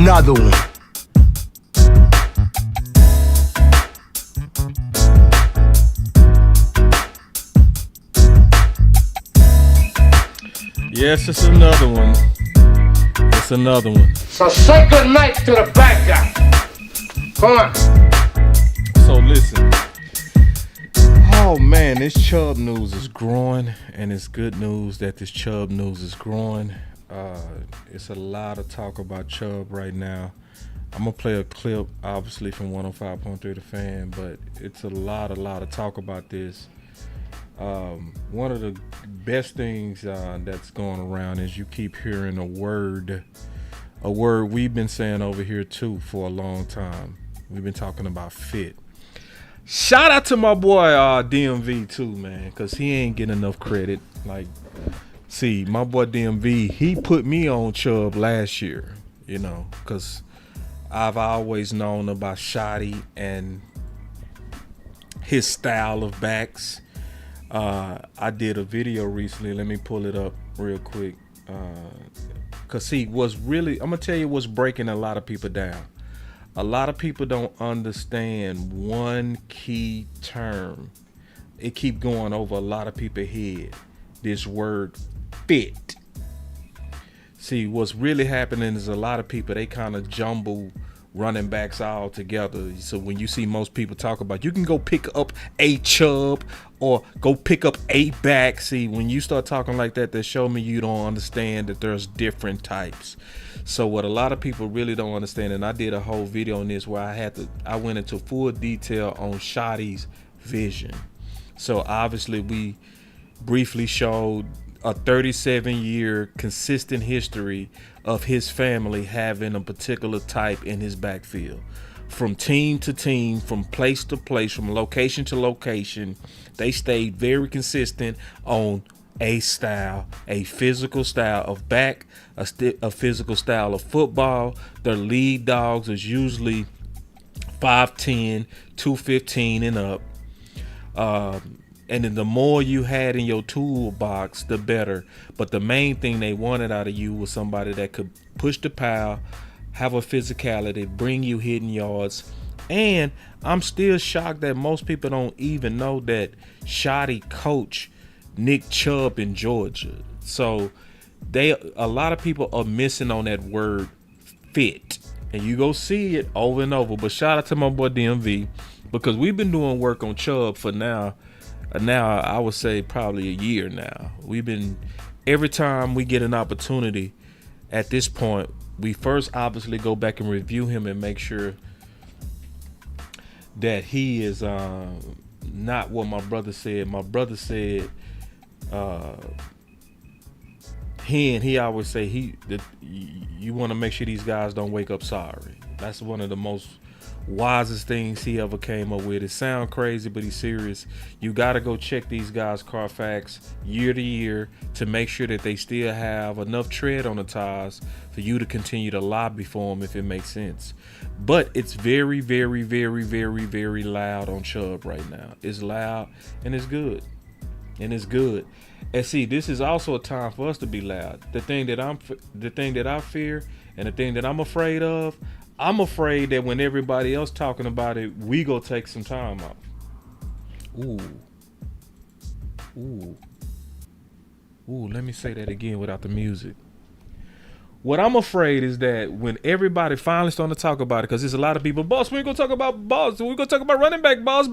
another one. Yes, it's another one. It's another one. So say good night to the bad guy. Come on. So listen. Oh man, this Chubb news is growing, and it's good news that this Chubb news is growing. It's a lot of talk about Chubb right now. I'm gonna play a clip, obviously from 105.3 The Fan, but it's a lot of talk about this. One of the best things that's going around is you keep hearing a word we've been saying over here too for a long time. We've been talking about fit. Shout out to my boy DMV too, man, because he ain't getting enough credit. Like, see, my boy DMV, he put me on Chubb last year, you know, because I've always known about Shotty and his style of backs. I did a video recently. Let me pull it up real quick. Cause see, I'm gonna tell you what's breaking a lot of people down. A lot of people don't understand one key term. It keep going over a lot of people's head. This word fit. See, what's really happening is a lot of people, they kind of jumble running backs all together. So when you see most people talk about, you can go pick up a Chubb or go pick up a back. See, when you start talking like that, that show me you don't understand that there's different types. So what a lot of people really don't understand, and I did a whole video on this where I went into full detail on Shotty's vision. So obviously we briefly showed a 37-year consistent history of his family having a particular type in his backfield. From team to team, from place to place, from location to location, they stayed very consistent on a style, a physical style of back, a physical style of football. Their lead dogs is usually 5'10", 215 and up. And then the more you had in your toolbox, the better. But the main thing they wanted out of you was somebody that could push the pile, have a physicality, bring you hidden yards. And I'm still shocked that most people don't even know that Shotty coached Nick Chubb in Georgia. So a lot of people are missing on that word fit. And you go see it over and over. But shout out to my boy DMV, because we've been doing work on Chubb for now I would say probably a year now. We've been, every time we get an opportunity at this point, we first obviously go back and review him and make sure that he is not what my brother said. My brother said he always say that you want to make sure these guys don't wake up sorry. That's one of the most wisest things he ever came up with. It sound crazy, but he's serious. You got to go check these guys' Carfax year to year to make sure that they still have enough tread on the tires for you to continue to lobby for them if it makes sense. But it's very, very, very, very, very loud on Chubb right now. It's loud and it's good. And it's good. And see, this is also a time for us to be loud. The thing that I fear and the thing that I'm afraid of, I'm afraid that when everybody else talking about it, we go take some time off. Ooh, let me say that again without the music. What I'm afraid is that when everybody finally starting to talk about it, because there's a lot of people, boss, we ain't gonna talk about boss. We're gonna talk about running back, boss.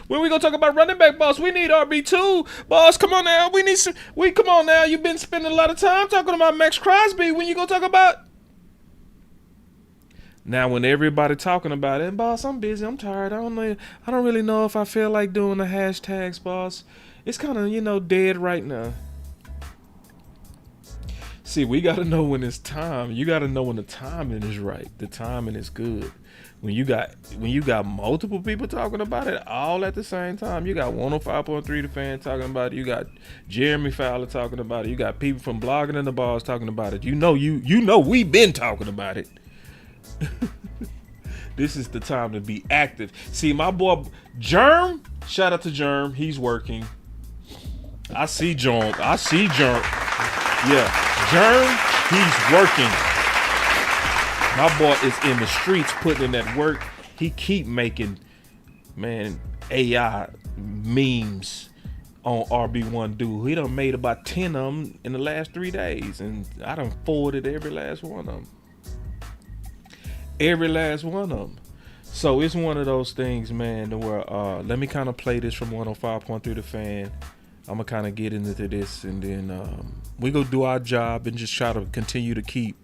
When we gonna talk about running back, boss? We need RB2, boss. Come on now, come on now. You've been spending a lot of time talking about Max Crosby. When you gonna talk about? Now, when everybody talking about it, boss, I'm busy, I'm tired. I don't really know if I feel like doing the hashtags, boss. It's kind of, dead right now. See, we got to know when it's time. You got to know when the timing is right. The timing is good. When you got multiple people talking about it all at the same time, you got 105.3 The Fan talking about it. You got Jeremy Fowler talking about it. You got people from Blogging in the Bars talking about it. You know we've been talking about it. This is the time to be active. See, my boy Germ, shout out to Germ. He's working. I see Germ. Yeah, Germ, he's working. My boy is in the streets putting in that work. He keep making, man, AI memes on RB1 Dude. He done made about 10 of them in the last 3 days, and I done forwarded every last one of them. Every last one of them. So it's one of those things, man, where let me kind of play this from 105.3 The Fan. I'm going to kind of get into this, and then we go do our job and just try to continue to keep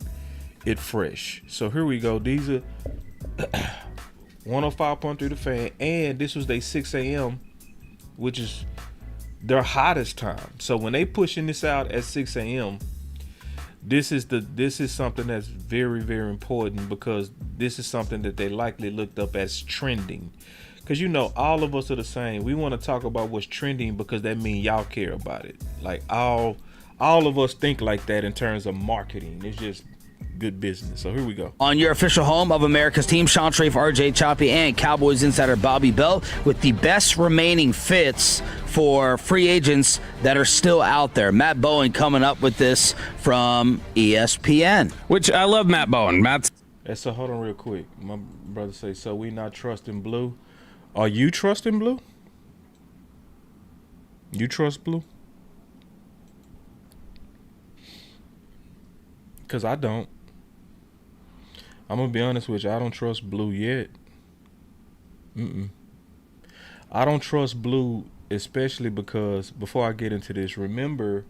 it fresh. So here we go. These are 105.3 The Fan, and this was their 6 a.m., which is their hottest time. So when they pushing this out at 6 a.m., this is something that's very, very important, because this is something that they likely looked up as trending. Because, you know, all of us are the same. We want to talk about what's trending because that means y'all care about it. Like, all of us think like that in terms of marketing. It's just good business. So here we go. On your official home of America's team, Sean Strafe, RJ Choppy, and Cowboys insider Bobby Bell with the best remaining fits for free agents that are still out there. Matt Bowen coming up with this from ESPN. Which I love Matt Bowen. So hold on real quick. My brother say, so we not trusting Blue. Are you trusting Blue? You trust Blue? Because I don't. I'm going to be honest with you. I don't trust Blue yet. I don't trust Blue, especially because, before I get into this, remember,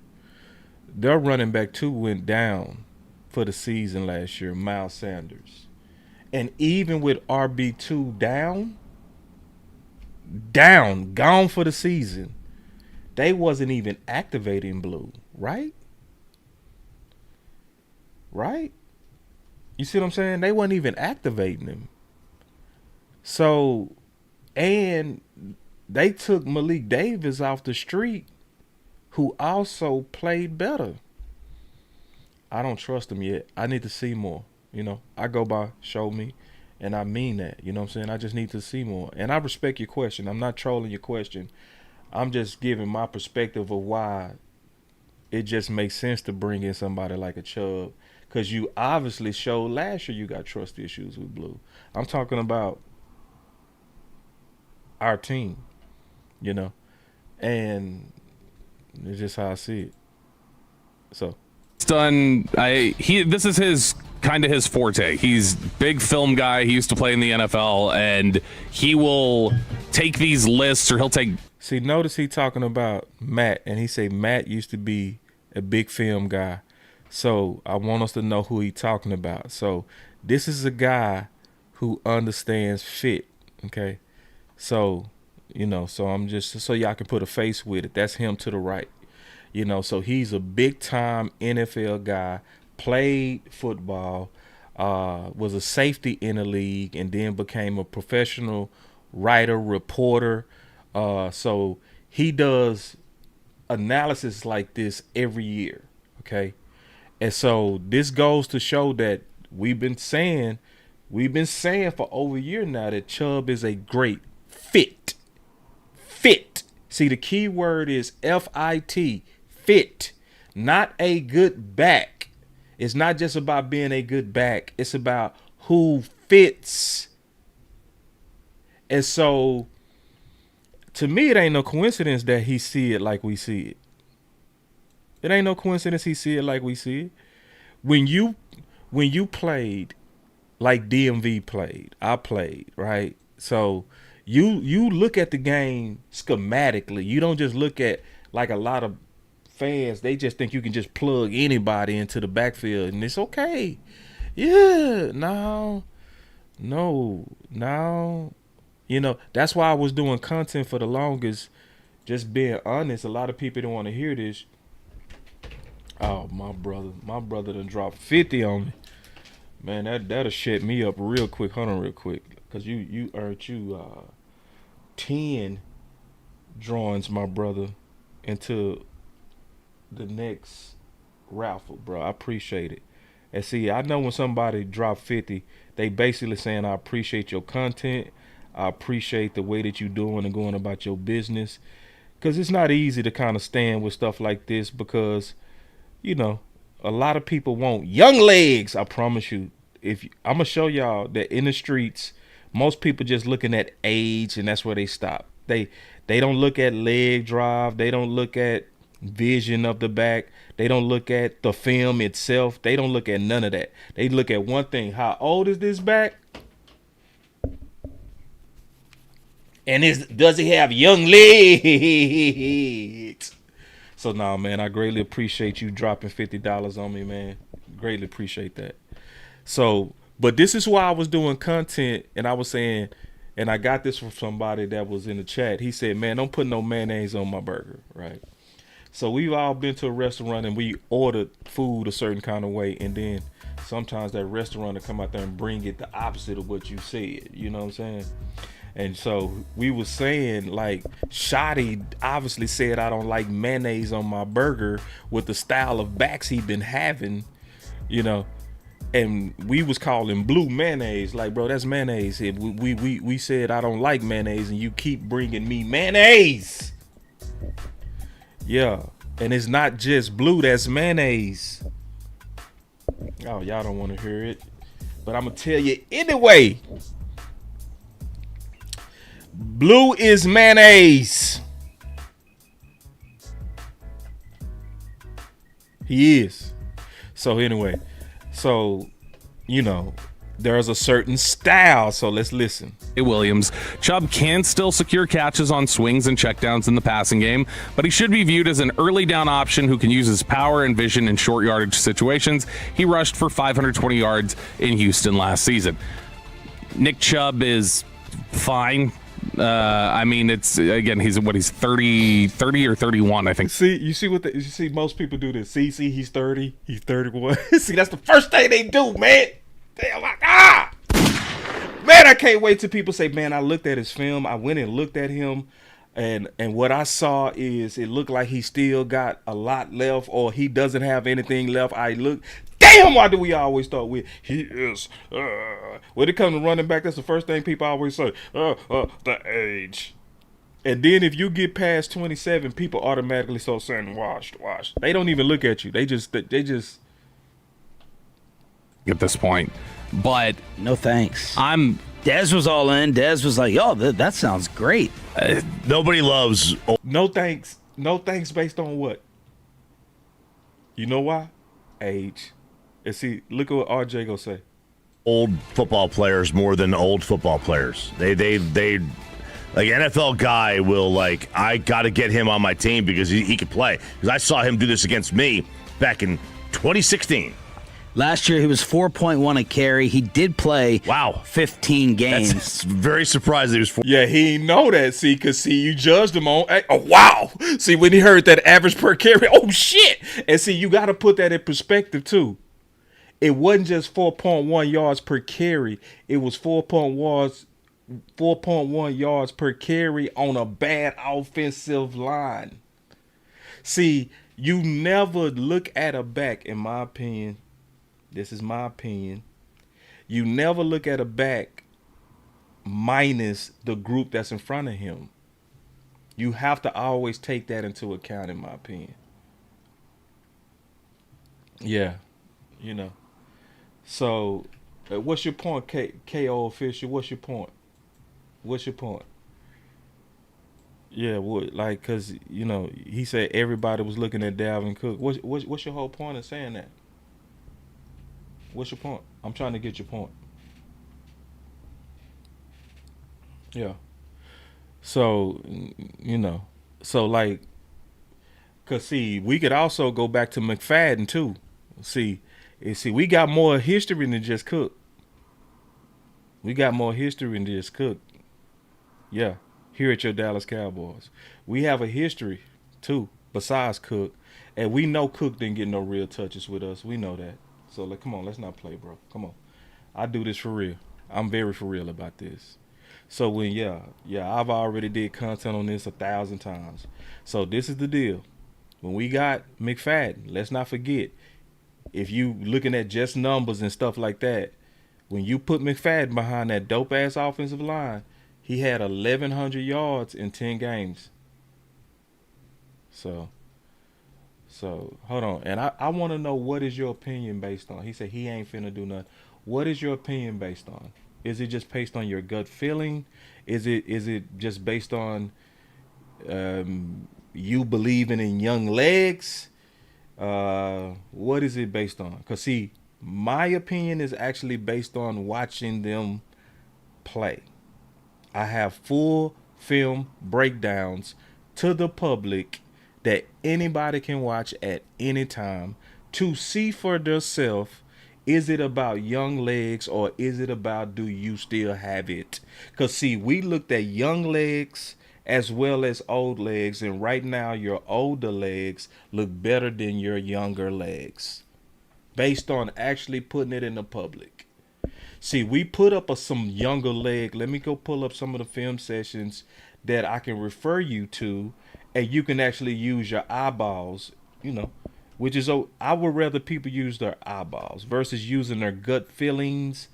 their running back 2 went down for the season last year, Miles Sanders. And even with RB2 gone for the season, they wasn't even activating Blue, right? Right? You see what I'm saying? They wasn't even activating him. So, and they took Malik Davis off the street, who also played better. I don't trust him yet. I need to see more. You know, I go by show me, and I mean that. You know what I'm saying? I just need to see more. And I respect your question. I'm not trolling your question. I'm just giving my perspective of why it just makes sense to bring in somebody like a Chubb. Because you obviously showed last year you got trust issues with Blue. I'm talking about our team, you know. And it's just how I see it. So. This is his kind of his forte. He's big film guy. He used to play in the NFL, and he will take these lists, or he'll take. See, notice he talking about Matt, and he say Matt used to be a big film guy. So I want us to know who he talking about. So this is a guy who understands fit. Okay, so you know, so I'm just so y'all can put a face with it. That's him to the right. You know, so he's a big-time NFL guy, played football, was a safety in the league, and then became a professional writer, reporter. So he does analysis like this every year, okay? And so this goes to show that we've been saying for over a year now that Chubb is a great fit. Fit. See, the key word is F-I-T. Fit, not a good back. It's not just about being a good back. It's about who fits. And so, to me, it ain't no coincidence that he see it like we see it. It ain't no coincidence he see it like we see it. When you played like DMV played, I played, right? So you look at the game schematically. You don't just look at like a lot of fans, they just think you can just plug anybody into the backfield and it's okay. Yeah, no. You know, that's why I was doing content for the longest, just being honest. A lot of people don't want to hear this. Oh, my brother done dropped 50 on me. Man, that'll shut me up real quick. Hold on real quick. Because you earned 10 drawings, my brother, into the next raffle, bro. I appreciate it. And see, I know when somebody drop 50, they basically saying I appreciate your content. I appreciate the way that you doing and going about your business. Because it's not easy to kind of stand with stuff like this because, you know, a lot of people want young legs. I promise you, I'm gonna show y'all that in the streets, most people just looking at age, and that's where they stop. They don't look at leg drive. They don't look at vision of the back. They don't look at the film itself. They don't look at none of that. They look at one thing: how old is this back? And does he have young legs? So nah, man, I greatly appreciate you dropping $50 on me, man. Greatly appreciate that. So, but this is why I was doing content, and I was saying, and I got this from somebody that was in the chat. He said, man, don't put no mayonnaise on my burger, right? So we've all been to a restaurant and we ordered food a certain kind of way, and then sometimes that restaurant will come out there and bring it the opposite of what you said. You know what I'm saying? And so we was saying, like, Shotty obviously said I don't like mayonnaise on my burger with the style of backs he been having, you know. And we was calling blue mayonnaise, like, bro, that's mayonnaise. We said I don't like mayonnaise, and you keep bringing me mayonnaise. Yeah, and it's not just blue, that's mayonnaise. Oh, y'all don't want to hear it, but I'm gonna tell you anyway. Blue is mayonnaise. He is. So anyway, so, you know, there's a certain style. So let's listen. Williams. Chubb can still secure catches on swings and checkdowns in the passing game, but he should be viewed as an early down option who can use his power and vision in short yardage situations. He rushed for 520 yards in Houston last season. Nick Chubb is fine. I mean, it's, again, he's 30 or 31, I think. See, you see most people do this. See, he's 30, he's 31. See, that's the first thing they do, man. They're like, man, I can't wait till people say, man, I looked at his film. I went and looked at him, and what I saw is it looked like he still got a lot left, or he doesn't have anything left. Damn, why do we always start with he is? When it comes to running back, that's the first thing people always say. The age. And then if you get past 27, people automatically start saying washed. They don't even look at you. They just at this point. But no thanks. Dez was all in. Dez was like, "Yo, that sounds great." Nobody loves. No thanks. No thanks based on what? You know why? Age. And see, look at what RJ gonna say. Old football players more than old football players. They like NFL guy will like, I got to get him on my team because he can play. Because I saw him do this against me back in 2016. Last year, he was 4.1 a carry. He did play 15 games. That's very surprised he was 4. Yeah, he know that, see, because, see, you judged him on, oh, wow. See, when he heard that average per carry, oh, shit. And, see, you got to put that in perspective, too. It wasn't just 4.1 yards per carry. It was 4.1 yards per carry on a bad offensive line. See, you never look at a back, in my opinion. This is my opinion. You never look at a back minus the group that's in front of him. You have to always take that into account, in my opinion. Yeah, you know. So, what's your point, KO official? What's your point? Yeah, what? Like, cause you know, he said everybody was looking at Dalvin Cook. What's your whole point of saying that? What's your point? I'm trying to get your point. Yeah. So, you know, like, cause see, we could also go back to McFadden too. See, we got more history than just Cook. Yeah, here at your Dallas Cowboys. We have a history too, besides Cook. And we know Cook didn't get no real touches with us. We know that. So, like, come on, let's not play, bro. Come on. I do this for real. I'm very for real about this. So, when, I've already did content on this 1,000 times. So, this is the deal. When we got McFadden, let's not forget, if you looking at just numbers and stuff like that, when you put McFadden behind that dope-ass offensive line, he had 1,100 yards in 10 games. So So hold on, and I want to know what is your opinion based on. He said he ain't finna do nothing. What is your opinion based on? Is it just based on your gut feeling? Is it just based on you believing in young legs? What is it based on? Cause see, my opinion is actually based on watching them play. I have full film breakdowns to the public that anybody can watch at any time to see for themselves. Is it about young legs or is it about do you still have it? Because, see, we looked at young legs as well as old legs, and right now your older legs look better than your younger legs based on actually putting it in the public. See, we put up some younger leg. Let me go pull up some of the film sessions that I can refer you to, and you can actually use your eyeballs, which is, I would rather people use their eyeballs versus using their gut feelings.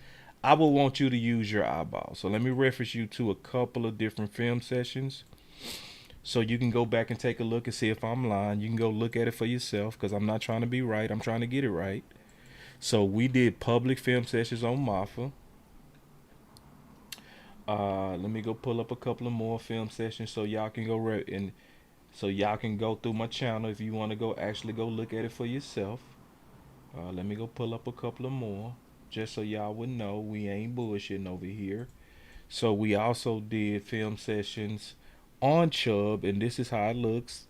I would want you to use your eyeballs. So let me reference you to a couple of different film sessions so you can go back and take a look and see if I'm lying. You can go look at it for yourself because I'm not trying to be right. I'm trying to get it right. So we did public film sessions on Mafa. Let me go pull up a couple of more film sessions so y'all can go and so y'all can go through my channel if you want to go actually go look at it for yourself. Let me go pull up a couple of more just so y'all would know we ain't bullshitting over here. So we also did film sessions on Chubb, and this is how it looks.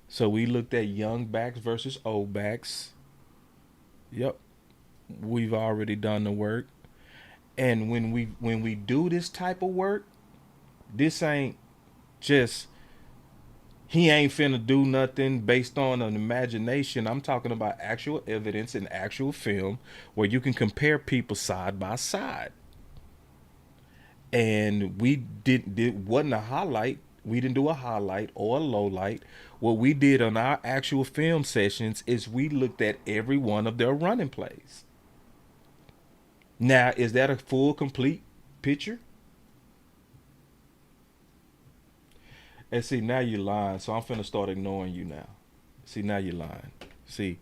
So we looked at young backs versus old backs. Yep. We've already done the work. And when we do this type of work, this ain't just he ain't finna do nothing based on an imagination. I'm talking about actual evidence and actual film where you can compare people side by side. And we wasn't a highlight. We didn't do a highlight or a low light. What we did on our actual film sessions is we looked at every one of their running plays. Now, is that a full, complete picture? And see, now you're lying, so I'm finna start ignoring you now. See, now you're lying. See,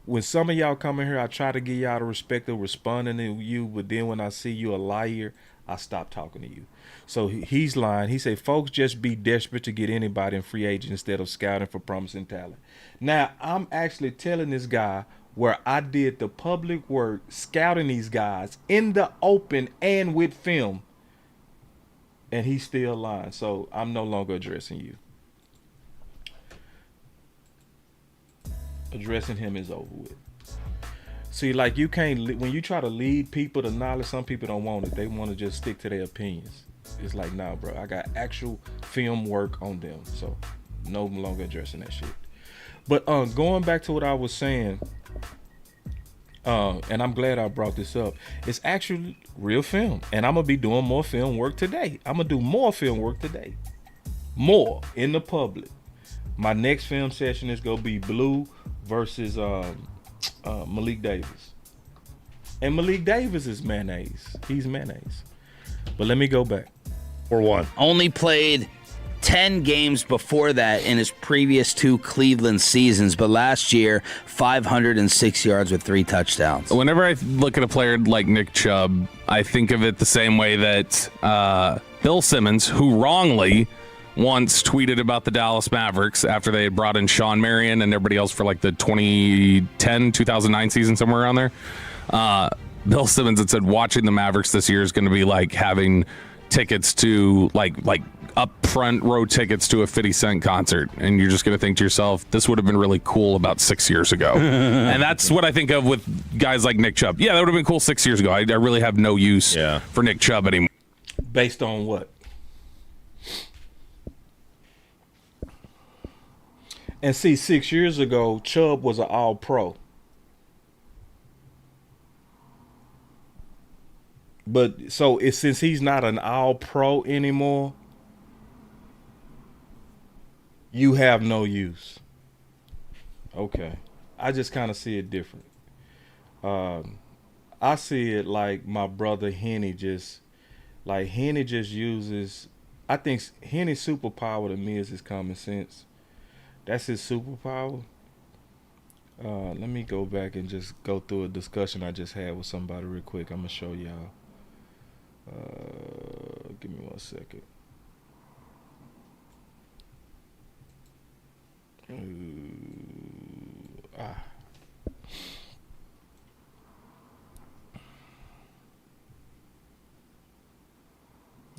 when some of y'all come in here, I try to give y'all the respect of responding to you, but then when I see you a liar, I stop talking to you. So he's lying. He said, folks just be desperate to get anybody in free agent instead of scouting for promising talent. Now, I'm actually telling this guy where I did the public work scouting these guys in the open and with film, and he's still lying. So I'm no longer addressing you. Addressing him is over with. See, like you can't, when you try to lead people to knowledge, some people don't want it. They want to just stick to their opinions. It's like, nah, bro, I got actual film work on them. So no longer addressing that shit. But going back to what I was saying, and I'm glad I brought this up, it's actually real film. And I'm going to be doing more film work today. I'm going to do more film work today. More in the public. My next film session is going to be Blue versus Malik Davis. And Malik Davis is mayonnaise. He's mayonnaise. But let me go back. Or one. Only played 10 games before that in his previous 2 Cleveland seasons, but last year 506 yards with 3 touchdowns. Whenever I look at a player like Nick Chubb, I think of it the same way that Bill Simmons, who wrongly once tweeted about the Dallas Mavericks after they had brought in Sean Marion and everybody else for like the 2009 season, somewhere around there. Bill Simmons had said watching the Mavericks this year is going to be like having tickets to like up front row tickets to a 50 Cent concert, and you're just going to think to yourself, this would have been really cool about 6 years ago. And that's what I think of with guys like Nick Chubb. Yeah, that would have been cool 6 years ago. I really have no use for Nick Chubb anymore. Based on what? And see, 6 years ago, Chubb was an all-pro. But so since he's not an all-pro anymore, you have no use. Okay. I just kind of see it different. I see it like my brother Henny just uses, I think Henny's superpower to me is his common sense. That's his superpower. Let me go back and just go through a discussion I just had with somebody real quick. I'm gonna show y'all. Give me 1 second.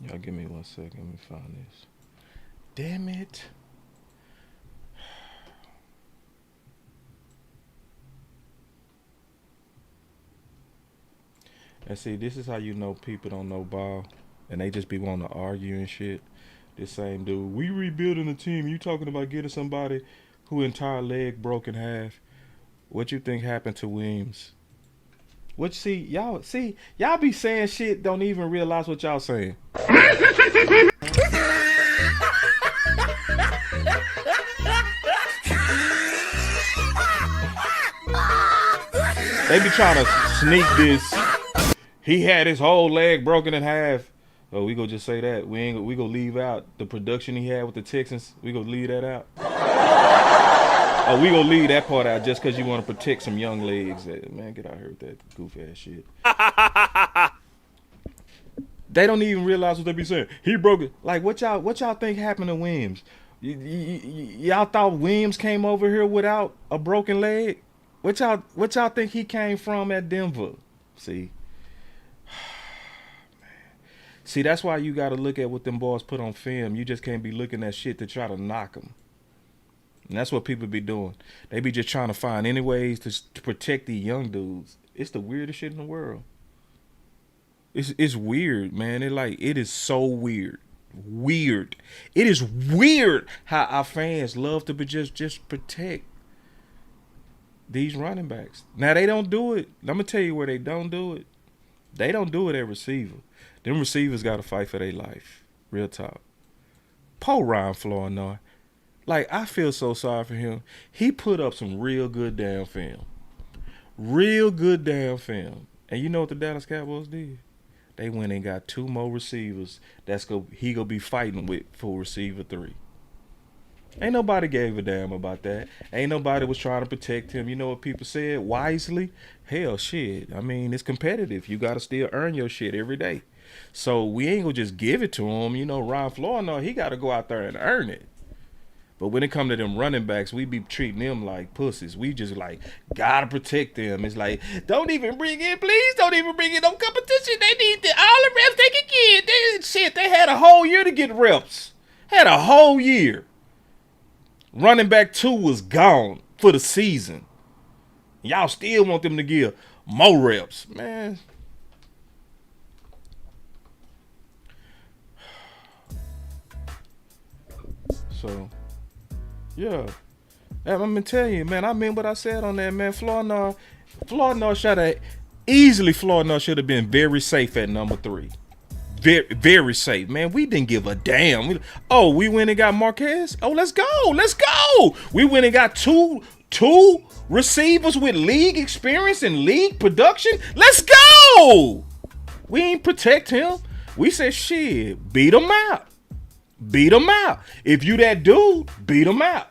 Y'all give me 1 second. Let me find this. Damn it. And see, this is how you know people don't know ball, and they just be wanting to argue and shit. This same dude, we rebuilding the team. You talking about getting somebody who entire leg broke in half? What you think happened to Williams? What y'all be saying shit, don't even realize what y'all saying. They be trying to sneak this. He had his whole leg broken in half. Oh, we gonna just say that. We gonna leave out the production he had with the Texans. We gonna leave that out. Oh, we gonna leave that part out just because you want to protect some young legs. Man, get out here with that goof ass shit. They don't even realize what they be saying. He broke it. Like, what y'all think happened to Williams? Y'all thought Williams came over here without a broken leg? What y'all think he came from at Denver? See, that's why you got to look at what them boys put on film. You just can't be looking at shit to try to knock them. And that's what people be doing. They be just trying to find any ways to protect these young dudes. It's the weirdest shit in the world. It's weird, man. It is so weird. Weird. It is weird how our fans love to just protect these running backs. Now, they don't do it. I'm going to tell you where they don't do it. They don't do it at receiver. Them receivers got to fight for their life. Real talk. Poor Ryan Flournoy. Like, I feel so sorry for him. He put up some real good damn film. Real good damn film. And you know what the Dallas Cowboys did? They went and got 2 more receivers he gonna be fighting with for receiver 3. Ain't nobody gave a damn about that. Ain't nobody was trying to protect him. You know what people said? Wisely? Hell, shit. I mean, it's competitive. You got to still earn your shit every day. So we ain't gonna just give it to him. You know, Ryan Flournoy, he got to go out there and earn it. But when it come to them running backs, we be treating them like pussies. We just like, gotta protect them. It's like, don't even bring in, please don't even bring in no competition. They need all the reps they can get. They had a whole year to get reps. Had a whole year. Running back 2 was gone for the season. Y'all still want them to give more reps. Man. So, yeah. I'm going to tell you, man, I mean what I said on that, man. Flournoy should have been very safe at number 3. Very, very safe, man. We didn't give a damn. We went and got Marquez. Oh, let's go. We went and got two receivers with league experience and league production. Let's go. We ain't protect him. We said, shit, beat him out. If you that dude, beat him out.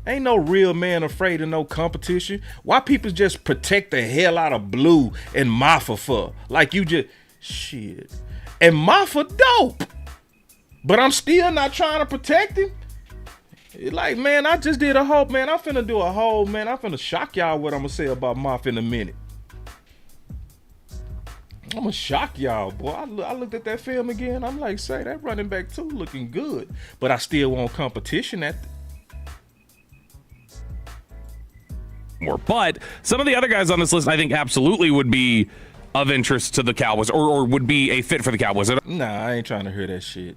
Ain't no real man afraid of no competition. Why people just protect the hell out of Blue and Maffa for? Like you just... Shit. And Maffa dope. But I'm still not trying to protect him. Like, man, I just did a whole, man. I'm finna do a whole, man. I'm finna shock y'all what I'm gonna say about Maffa in a minute. I'm gonna shock y'all, boy. I looked at that film again. I'm like, say, that running back 2 looking good. But I still want competition at But some of the other guys on this list, I think, absolutely would be of interest to the Cowboys or would be a fit for the Cowboys. Nah, I ain't trying to hear that shit.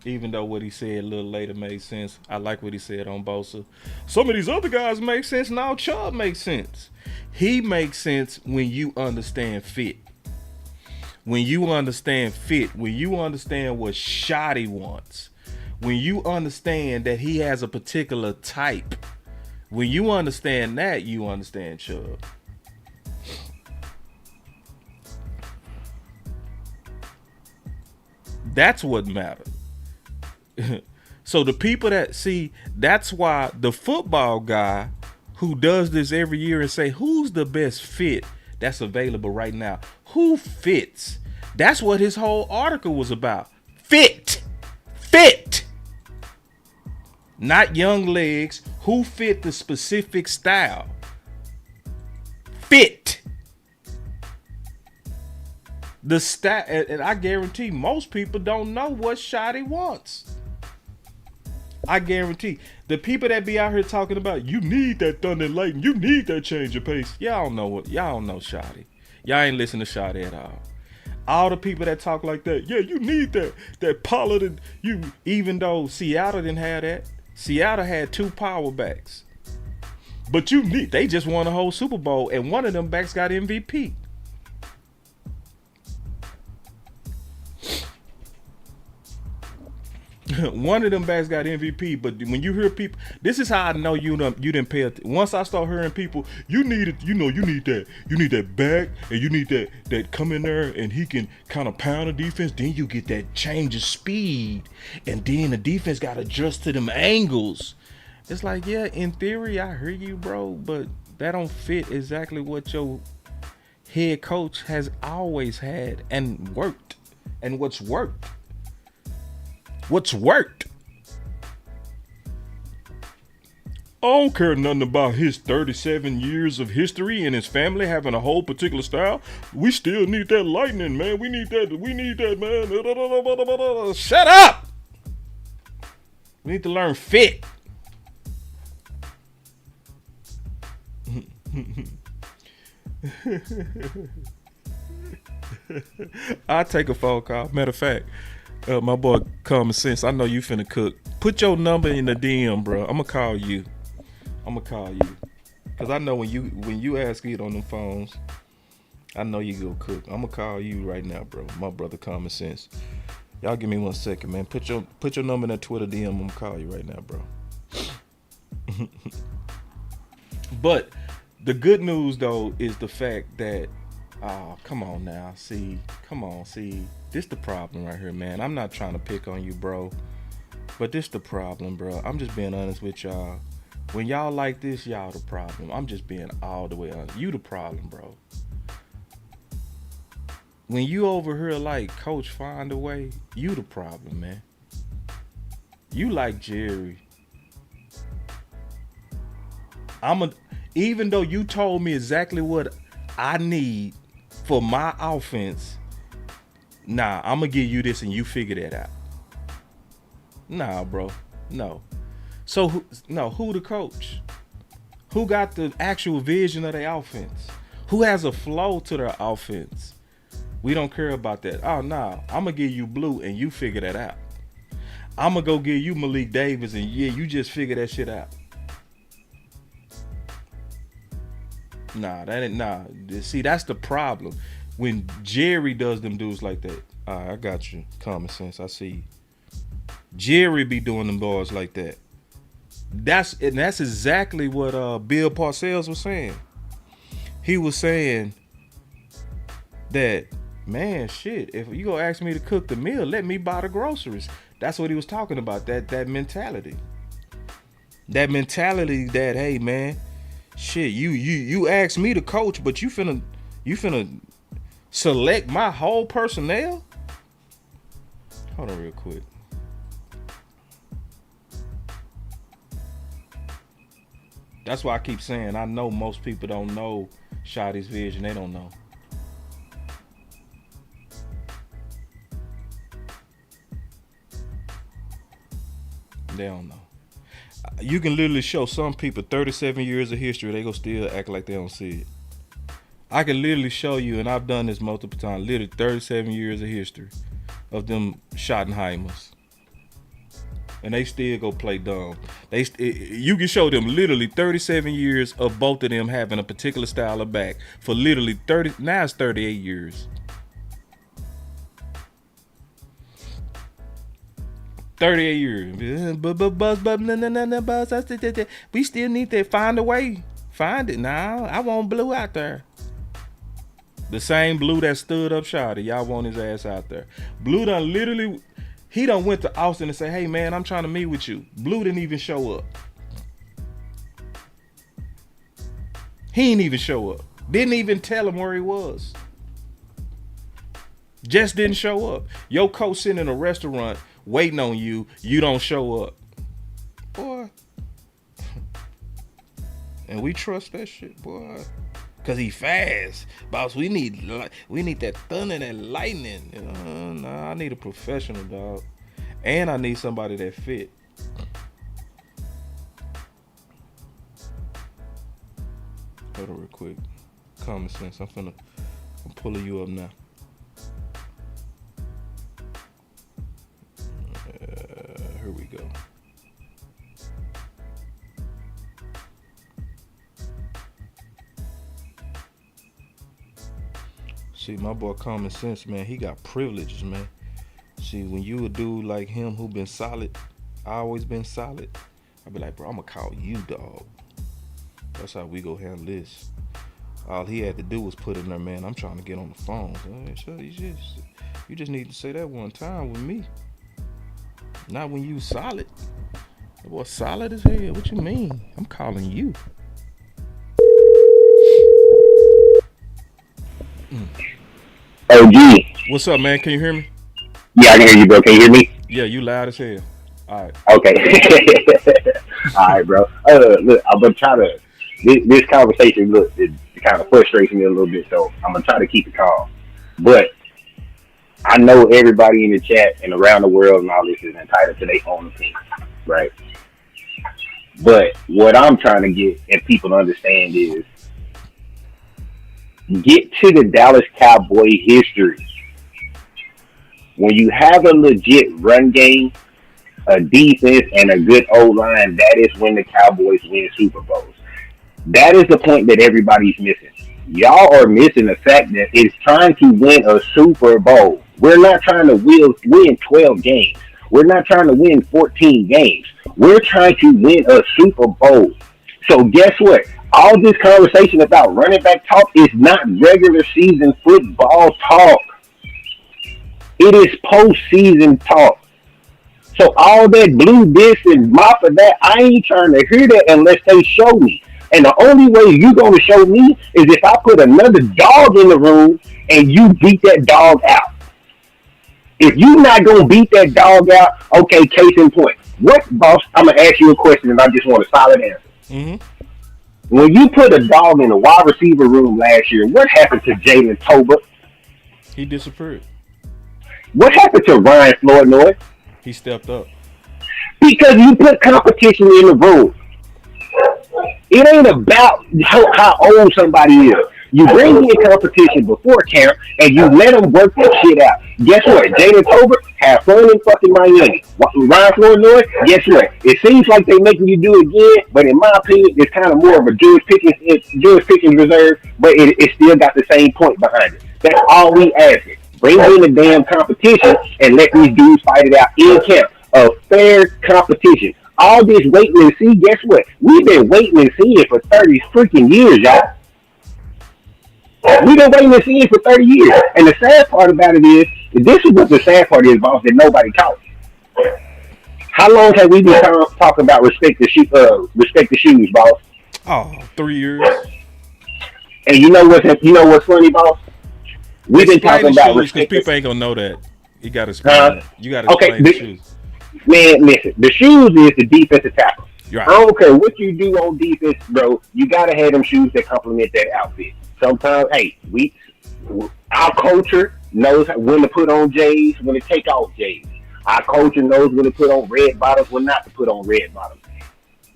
Even though what he said a little later made sense. I like what he said on Bosa. Some of these other guys make sense. Now Chubb makes sense. He makes sense when you understand fit. When you understand fit. When you understand what shot he wants. When you understand that he has a particular type. When you understand that, you understand Chubb. That's what matters. So the people that see, that's why the football guy who does this every year and say, who's the best fit that's available right now? Who fits? That's what his whole article was about. Fit. Not young legs. Who fit the specific style? Fit. The style, and I guarantee most people don't know what Shotty wants. I guarantee the people that be out here talking about you need that thunder and lightning, you need that change of pace. Y'all don't know Shotty. Y'all ain't listen to Shotty at all. All the people that talk like that, yeah, you need that Pollard, and even though Seattle didn't have that. Seattle had 2 power backs. But they just won a whole Super Bowl, and one of them backs got MVP. One of them backs got MVP, but when you hear people, this is how I know you didn't pay attention. Once I start hearing people, you need that back, and you need that come in there and he can kind of pound the defense. Then you get that change of speed, and then the defense got to adjust to them angles. It's like, yeah, in theory, I hear you, bro, but that don't fit exactly what your head coach has always had and worked, and what's worked. What's worked? I don't care nothing about his 37 years of history and his family having a whole particular style. We still need that lightning, man. We need that, man. Shut up! We need to learn fit. I'll take a phone call. Matter of fact, my boy Common Sense, I know you finna cook. Put your number in the DM, bro. I'ma call you. Cause I know when you ask it on them phones, I know you go cook. I'ma call you right now, bro. My brother Common Sense. Y'all give me 1 second, man. Put your number in that Twitter DM. I'ma call you right now, bro. But the good news though is the fact that come on now. See. This the problem right here, man. I'm not trying to pick on you, bro. But this the problem, bro. I'm just being honest with y'all. When y'all like this, y'all the problem. I'm just being all the way honest. You the problem, bro. When you over here like Coach Find a Way, you the problem, man. You like Jerry. Even though you told me exactly what I need for my offense, nah, I'm gonna give you this and you figure that out. Nah, bro. No. So, who the coach? Who got the actual vision of their offense? Who has a flow to their offense? We don't care about that. Oh, nah, I'm gonna give you Blue and you figure that out. I'm gonna go give you Malik Davis and yeah, you just figure that shit out. Nah, that ain't, nah. See, that's the problem. When Jerry does them dudes like that, I got you. Common Sense, I see you. Jerry be doing them boys like that. That's exactly what Bill Parcells was saying. He was saying that, man, shit, if you gonna ask me to cook the meal, let me buy the groceries. That's what he was talking about, that mentality. That mentality that, hey, man, shit, you asked me to coach, but you finna select my whole personnel? Hold on real quick. That's why I keep saying I know most people don't know Shotty's vision. They don't know. They don't know. You can literally show some people 37 years of history, they gonna still act like they don't see it. I can literally show you, and I've done this multiple times, literally 37 years of history of them Schottenheimers. And they still go play dumb. You can show them literally 37 years of both of them having a particular style of back for literally 30, now it's 38 years. 38 years. We still need to find a way. Find it now. I want Blue out there. The same Blue that stood up Shotty. Y'all want his ass out there. Blue done literally, He done went to Austin and say, hey, man, I'm trying to meet with you. Blue didn't even show up. He didn't even show up. Didn't even tell him where he was. Just didn't show up. Your coach sitting in a restaurant waiting on you. You don't show up. Boy. And we trust that shit, boy. Cause he fast. Boss, we need that thunder and that lightning. Nah, I need a professional, dog. And I need somebody that fit. Hold on real quick. Common sense. I'm pulling you up now. Here we go. See, my boy Common Sense, man, he got privileges, man. See, when you a dude like him who been solid, always been solid, I be like, bro, I'm gonna call you, dog. That's how we go handle this. All he had to do was put in there, man, I'm trying to get on the phone. So you just need to say that one time with me. Not when you solid. That boy solid as hell. What you mean? I'm calling you. OG. What's up, man? Can you hear me? Yeah, I can hear you, bro. Can you hear me? Yeah, you loud as hell. All right. Okay. All right, bro. Look, I'm gonna try to. This conversation, look, it kind of frustrates me a little bit, so I'm gonna try to keep it calm. But I know everybody in the chat and around the world and all this is entitled to their own opinion, right? But what I'm trying to get and people to understand is get to the Dallas Cowboy history. When you have a legit run game, a defense, and a good O-line, that is when the Cowboys win Super Bowls. That is the point that everybody's missing. Y'all are missing the fact that it's trying to win a Super Bowl. We're not trying to win 12 games. We're not trying to win 14 games. We're trying to win a Super Bowl. So guess what? All this conversation about running back talk is not regular season football talk. It is postseason talk. So all that blue this and mop of that, I ain't trying to hear that unless they show me. And the only way you're going to show me is if I put another dog in the room and you beat that dog out. If you're not going to beat that dog out, okay, case in point. What, boss? I'm going to ask you a question and I just want a solid answer. Mm-hmm. When you put a dog in the wide receiver room last year, what happened to Jalen Tolbert? He disappeared. What happened to Ryan Flournoy? He stepped up. Because you put competition in the room. It ain't about how old somebody is. You bring in competition before camp and you let them work that shit out. Guess what? Jalen Tolbert had fun in fucking Miami. Ryan Flournoy, guess what? It seems like they making you do it again, but in my opinion, it's kind of more of a George Pickens reserve, but it still got the same point behind it. That's all we asking. Bring in the damn competition and let these dudes fight it out in camp. A fair competition. All this waiting and see, guess what? We've been waiting and seeing for 30 freaking years, y'all. We've been waiting and seeing for 30 years. And the sad part about it is, this is what the sad part is, boss, that nobody caught. How long have we been talking about respect the shoes, boss? Oh, 3 years. And you know what's funny, boss? We've been talking about respect. Because people ain't gonna know that. You gotta explain it. You gotta explain the shoes. Man, listen, the shoes is the defensive tackle. Right. I don't care what you do on defense, bro. You gotta have them shoes that complement that outfit. Sometimes, hey, our culture knows when to put on J's, when to take off J's. Our culture knows when to put on red bottoms, when not to put on red bottoms.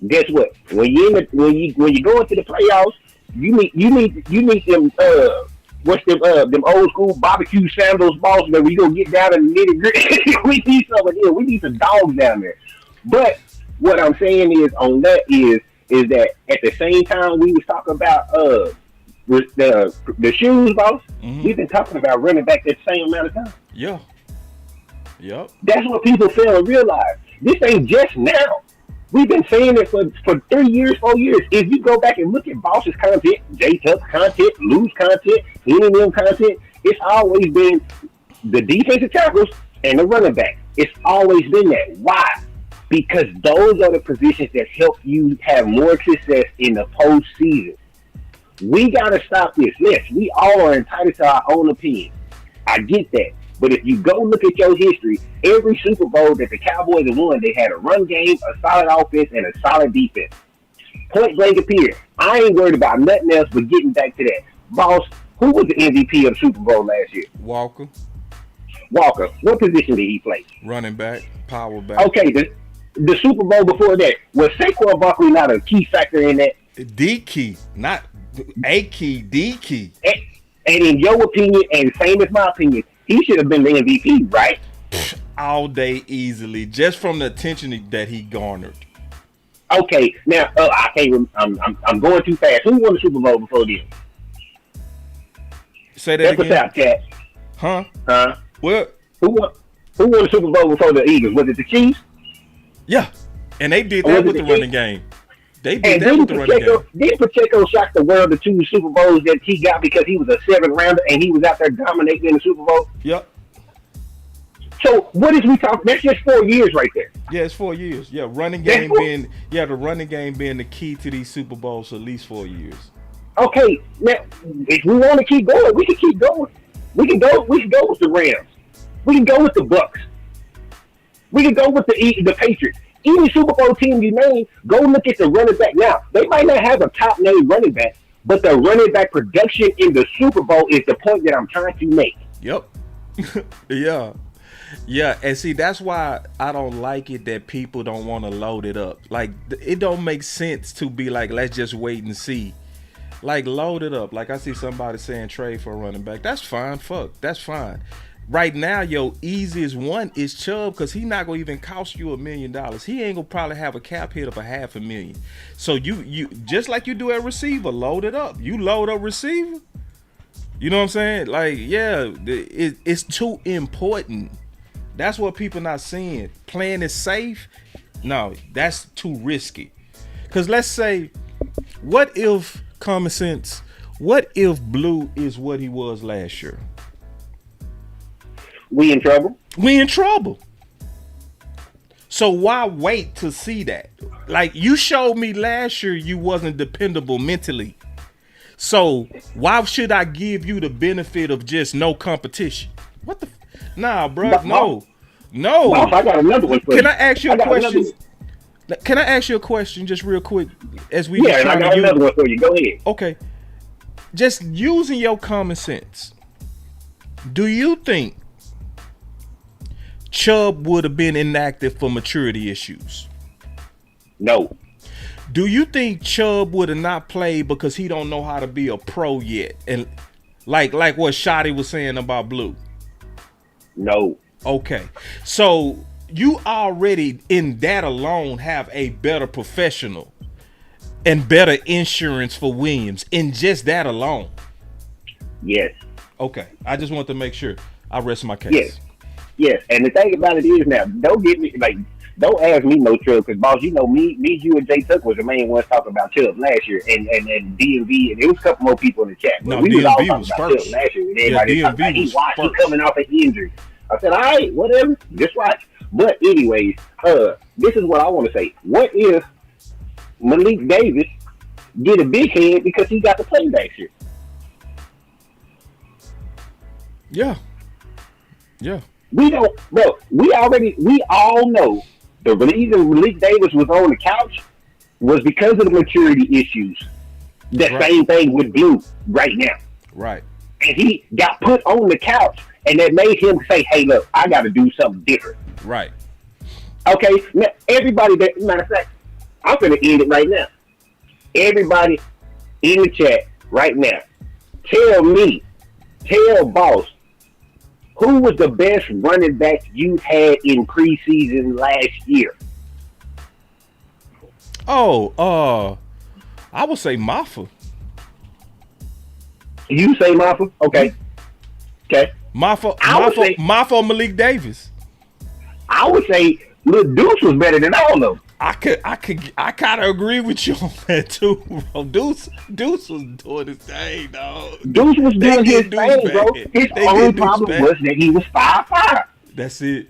Guess what? When you go into the playoffs, you need them them old school barbecue sandals, boss, that we gonna get down in the nitty gritty. We need some of them. We need some dogs down there. But what I'm saying is on that is that at the same time we was talking about the shoes, boss. Mm-hmm. We've been talking about running back that same amount of time. Yeah. Yep. That's what people fail to realize. This ain't just now. We've been saying it for 3 years, 4 years. If you go back and look at Boss's content, J-Tup's content, Lou's content, any of them content, it's always been the defensive tackles and the running back. It's always been that. Why? Because those are the positions that help you have more success in the postseason. We got to stop this. Yes, we all are entitled to our own opinion. I get that. But if you go look at your history, every Super Bowl that the Cowboys have won, they had a run game, a solid offense, and a solid defense. Point blank period. I ain't worried about nothing else but getting back to that. Boss, who was the MVP of the Super Bowl last year? Walker. Walker. What position did he play? Running back, power back. Okay, the Super Bowl before that, was Saquon Barkley not a key factor in that? D key, not a key, D key. And in your opinion, and same as my opinion, he should have been the MVP, right? All day easily, just from the attention that he garnered. Okay, now I can't. I'm going too fast. Who won the Super Bowl before this? Say that again. What's up, Cat? Huh? What? Who won the Super Bowl before the Eagles? Was it the Chiefs? Yeah, and they did that with the running game. They did and that with the running game. Didn't Pacheco shock the world the 2 Super Bowls that he got because he was a 7th rounder and he was out there dominating in the Super Bowl? Yep. So what is we talking? That's just 4 years right there. Yeah, it's 4 years. Yeah, running game being the running game being the key to these Super Bowls for at least 4 years. Okay, now if we want to keep going, we can keep going. We can go with the Rams. We can go with the Bucks. We can go with the Patriots. Any Super Bowl team you name, go look at the running back. Now, they might not have a top name running back, but the running back production in the Super Bowl is the point that I'm trying to make. Yep. Yeah. Yeah, and see, that's why I don't like it that people don't want to load it up. Like, it don't make sense to be like, let's just wait and see. Like, load it up. Like, I see somebody saying trade for a running back. That's fine. Fuck. That's fine. Right now, your easiest one is Chubb because he's not going to even cost you $1 million. He ain't going to probably have a cap hit of $500,000. So you just like you do at receiver, load it up. You load up receiver. You know what I'm saying? Like, yeah, it's too important. That's what people not seeing. Playing it safe, no, that's too risky. Because let's say, what if, common sense, what if Blue is what he was last year? We in trouble? We in trouble. So why wait to see that? Like, you showed me last year you wasn't dependable mentally. So why should I give you the benefit of just no competition? What the? Nah, bro. No. Boss, I got another one for you. Can I ask you a question? Can I ask you a question just real quick? As we I got another one for you. Go ahead. Okay. Just using your common sense. Do you think Chubb would have been inactive for maturity issues? No. Do you think Chubb would have not played because he don't know how to be a pro yet? And like what Shotty was saying about Blue? No. Okay. So you already in that alone have a better professional and better insurance for Williams in just that alone. Yes. Okay. I just want to make sure I rest my case. Yes. And the thing about it is now, don't ask me no Chubb because, boss, you know me, you and Jay Tuck was the main ones talking about Chubb last year, and DMV, and there was a couple more people in the chat. But we DMV was all talking about Chubb last year. And everybody DMV about, was he coming off an injury. I said, all right, whatever, just watch. But anyways, this is what I want to say. What if Malik Davis get a big head because he got to play last year? Yeah. We don't, bro. We all know the reason Malik Davis was on the couch was because of the maturity issues. The same thing with Blue right now. Right. And he got put on the couch, and that made him say, hey, look, I got to do something different. Right. Okay, now, everybody, matter of fact, I'm going to end it right now. Everybody in the chat right now, tell Boss, who was the best running back you had in preseason last year? Oh, I would say Maffa. You say Maffa? Okay. Maffa or Malik Davis. I would say Lil Deuce was better than all of them. I kind of agree with you on that too, bro. Deuce was doing his thing, dog. Deuce was doing his thing, bro. His only problem was that he was 5'5". That's it.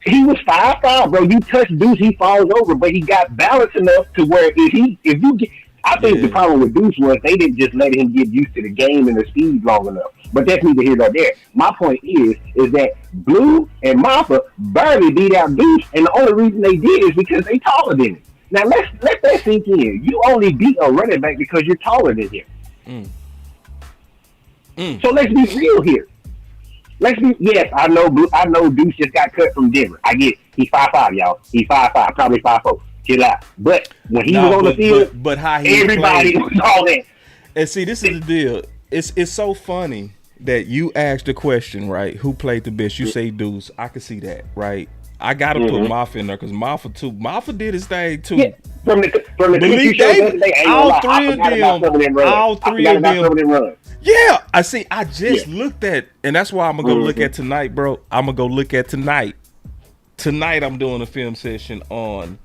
He was 5'5", bro. You touch Deuce, he falls over, but he got balance enough to where if you get, I think the problem with Deuce was they didn't just let him get used to the game and the speed long enough. But that's neither here nor there. My point is that Blue and Maffa barely beat out Deuce, and the only reason they did is because they taller than him. Now let that sink in. You only beat a running back because you're taller than him. So let's be real here. Yes, I know Deuce just got cut from Denver. I get it. He's 5'5", y'all. He's 5'5", probably 5'4". Chill out. But when he was on the field, but how he everybody played. was all that. And see, this is the deal. It's so funny that you asked the question, right? Who played the best? You say Deuce. I can see that, right? I gotta put Maffa in there because Maffa did his thing too. Yeah. From the Malik Davis, all three of them. Yeah, I see. I just looked at, and that's why I'm gonna go look at tonight, bro. I'm gonna go look at tonight. Tonight, I'm doing a film session on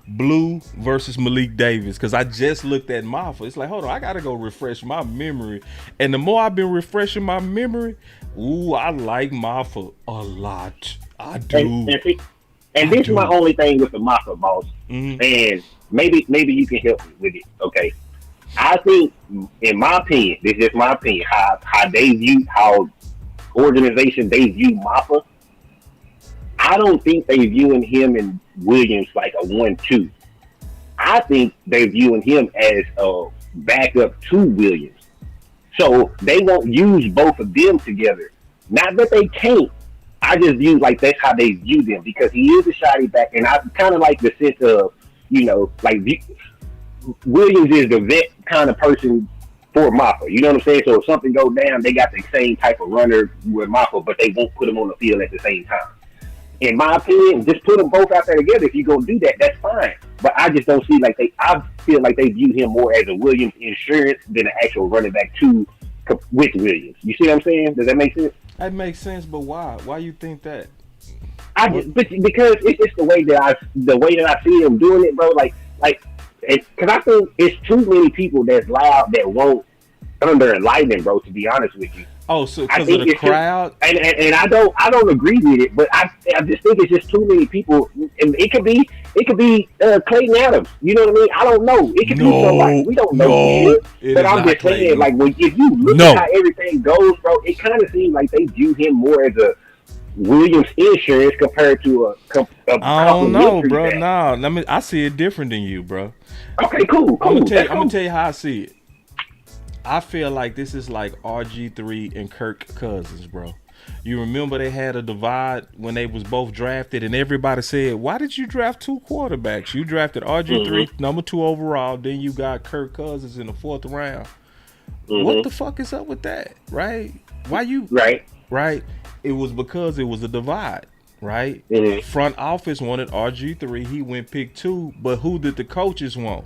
Blue versus Malik Davis because I just looked at Maffa. It's like, hold on, I gotta go refresh my memory. And the more I've been refreshing my memory, I like Maffa a lot. I do. And this is my only thing with the Maffa, boss. And maybe you can help me with it. Okay. I think, in my opinion, this is my opinion, how organization they view Maffa. I don't think they viewing him and Williams like a 1-2. I think they viewing him as a backup to Williams. So they won't use both of them together. Not that they can't. I just view like that's how they view them because he is a shoddy back, and I kind of like the sense of, Williams is the vet kind of person for Maffa. You know what I'm saying? So if something goes down, they got the same type of runner with Maffa, but they won't put him on the field at the same time. In my opinion, just put them both out there together. If you're going to do that, that's fine. But I just don't see I feel like they view him more as a Williams insurance than an actual running back with Williams. You see what I'm saying? Does that make sense? That makes sense, but why? Why you think that? Because it's the way that I see him doing it, bro. Because I think it's too many people that's loud that won't under enlighten, bro. To be honest with you. Oh, so because of the crowd, and I don't agree with it, but I just think it's just too many people. And it could be Clayton Adams. You know what I mean? I don't know. It could be somebody we don't know. But I'm just saying, if you look at how everything goes, bro, it kind of seems like they view him more as a Williams insurance compared to a I don't know, bro. No, I see it different than you, bro. Okay, cool. I'm gonna tell you how I see it. I feel like this is like RG3 and Kirk Cousins, bro. You remember they had a divide when they was both drafted, and everybody said, "Why did you draft two quarterbacks? You drafted RG3, number 2 overall, then you got Kirk Cousins in the 4th round. What the fuck is up with that, right? Why you right? It was because it was a divide, right? Front office wanted RG3, he went pick 2, but who did the coaches want?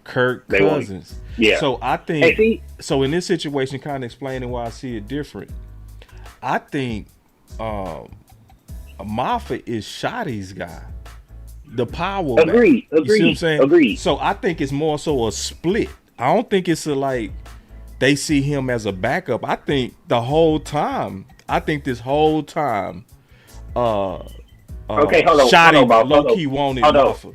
Kirk Cousins. Yeah. So I think so in this situation, kind of explaining why I see it different. I think Maffa is Shoddy's guy. The power Agreed. You see what I'm saying? Agreed. So I think it's more so a split. I don't think it's they see him as a backup. I think this whole time, okay, hold on. Shoddy low-key wanted Maffa.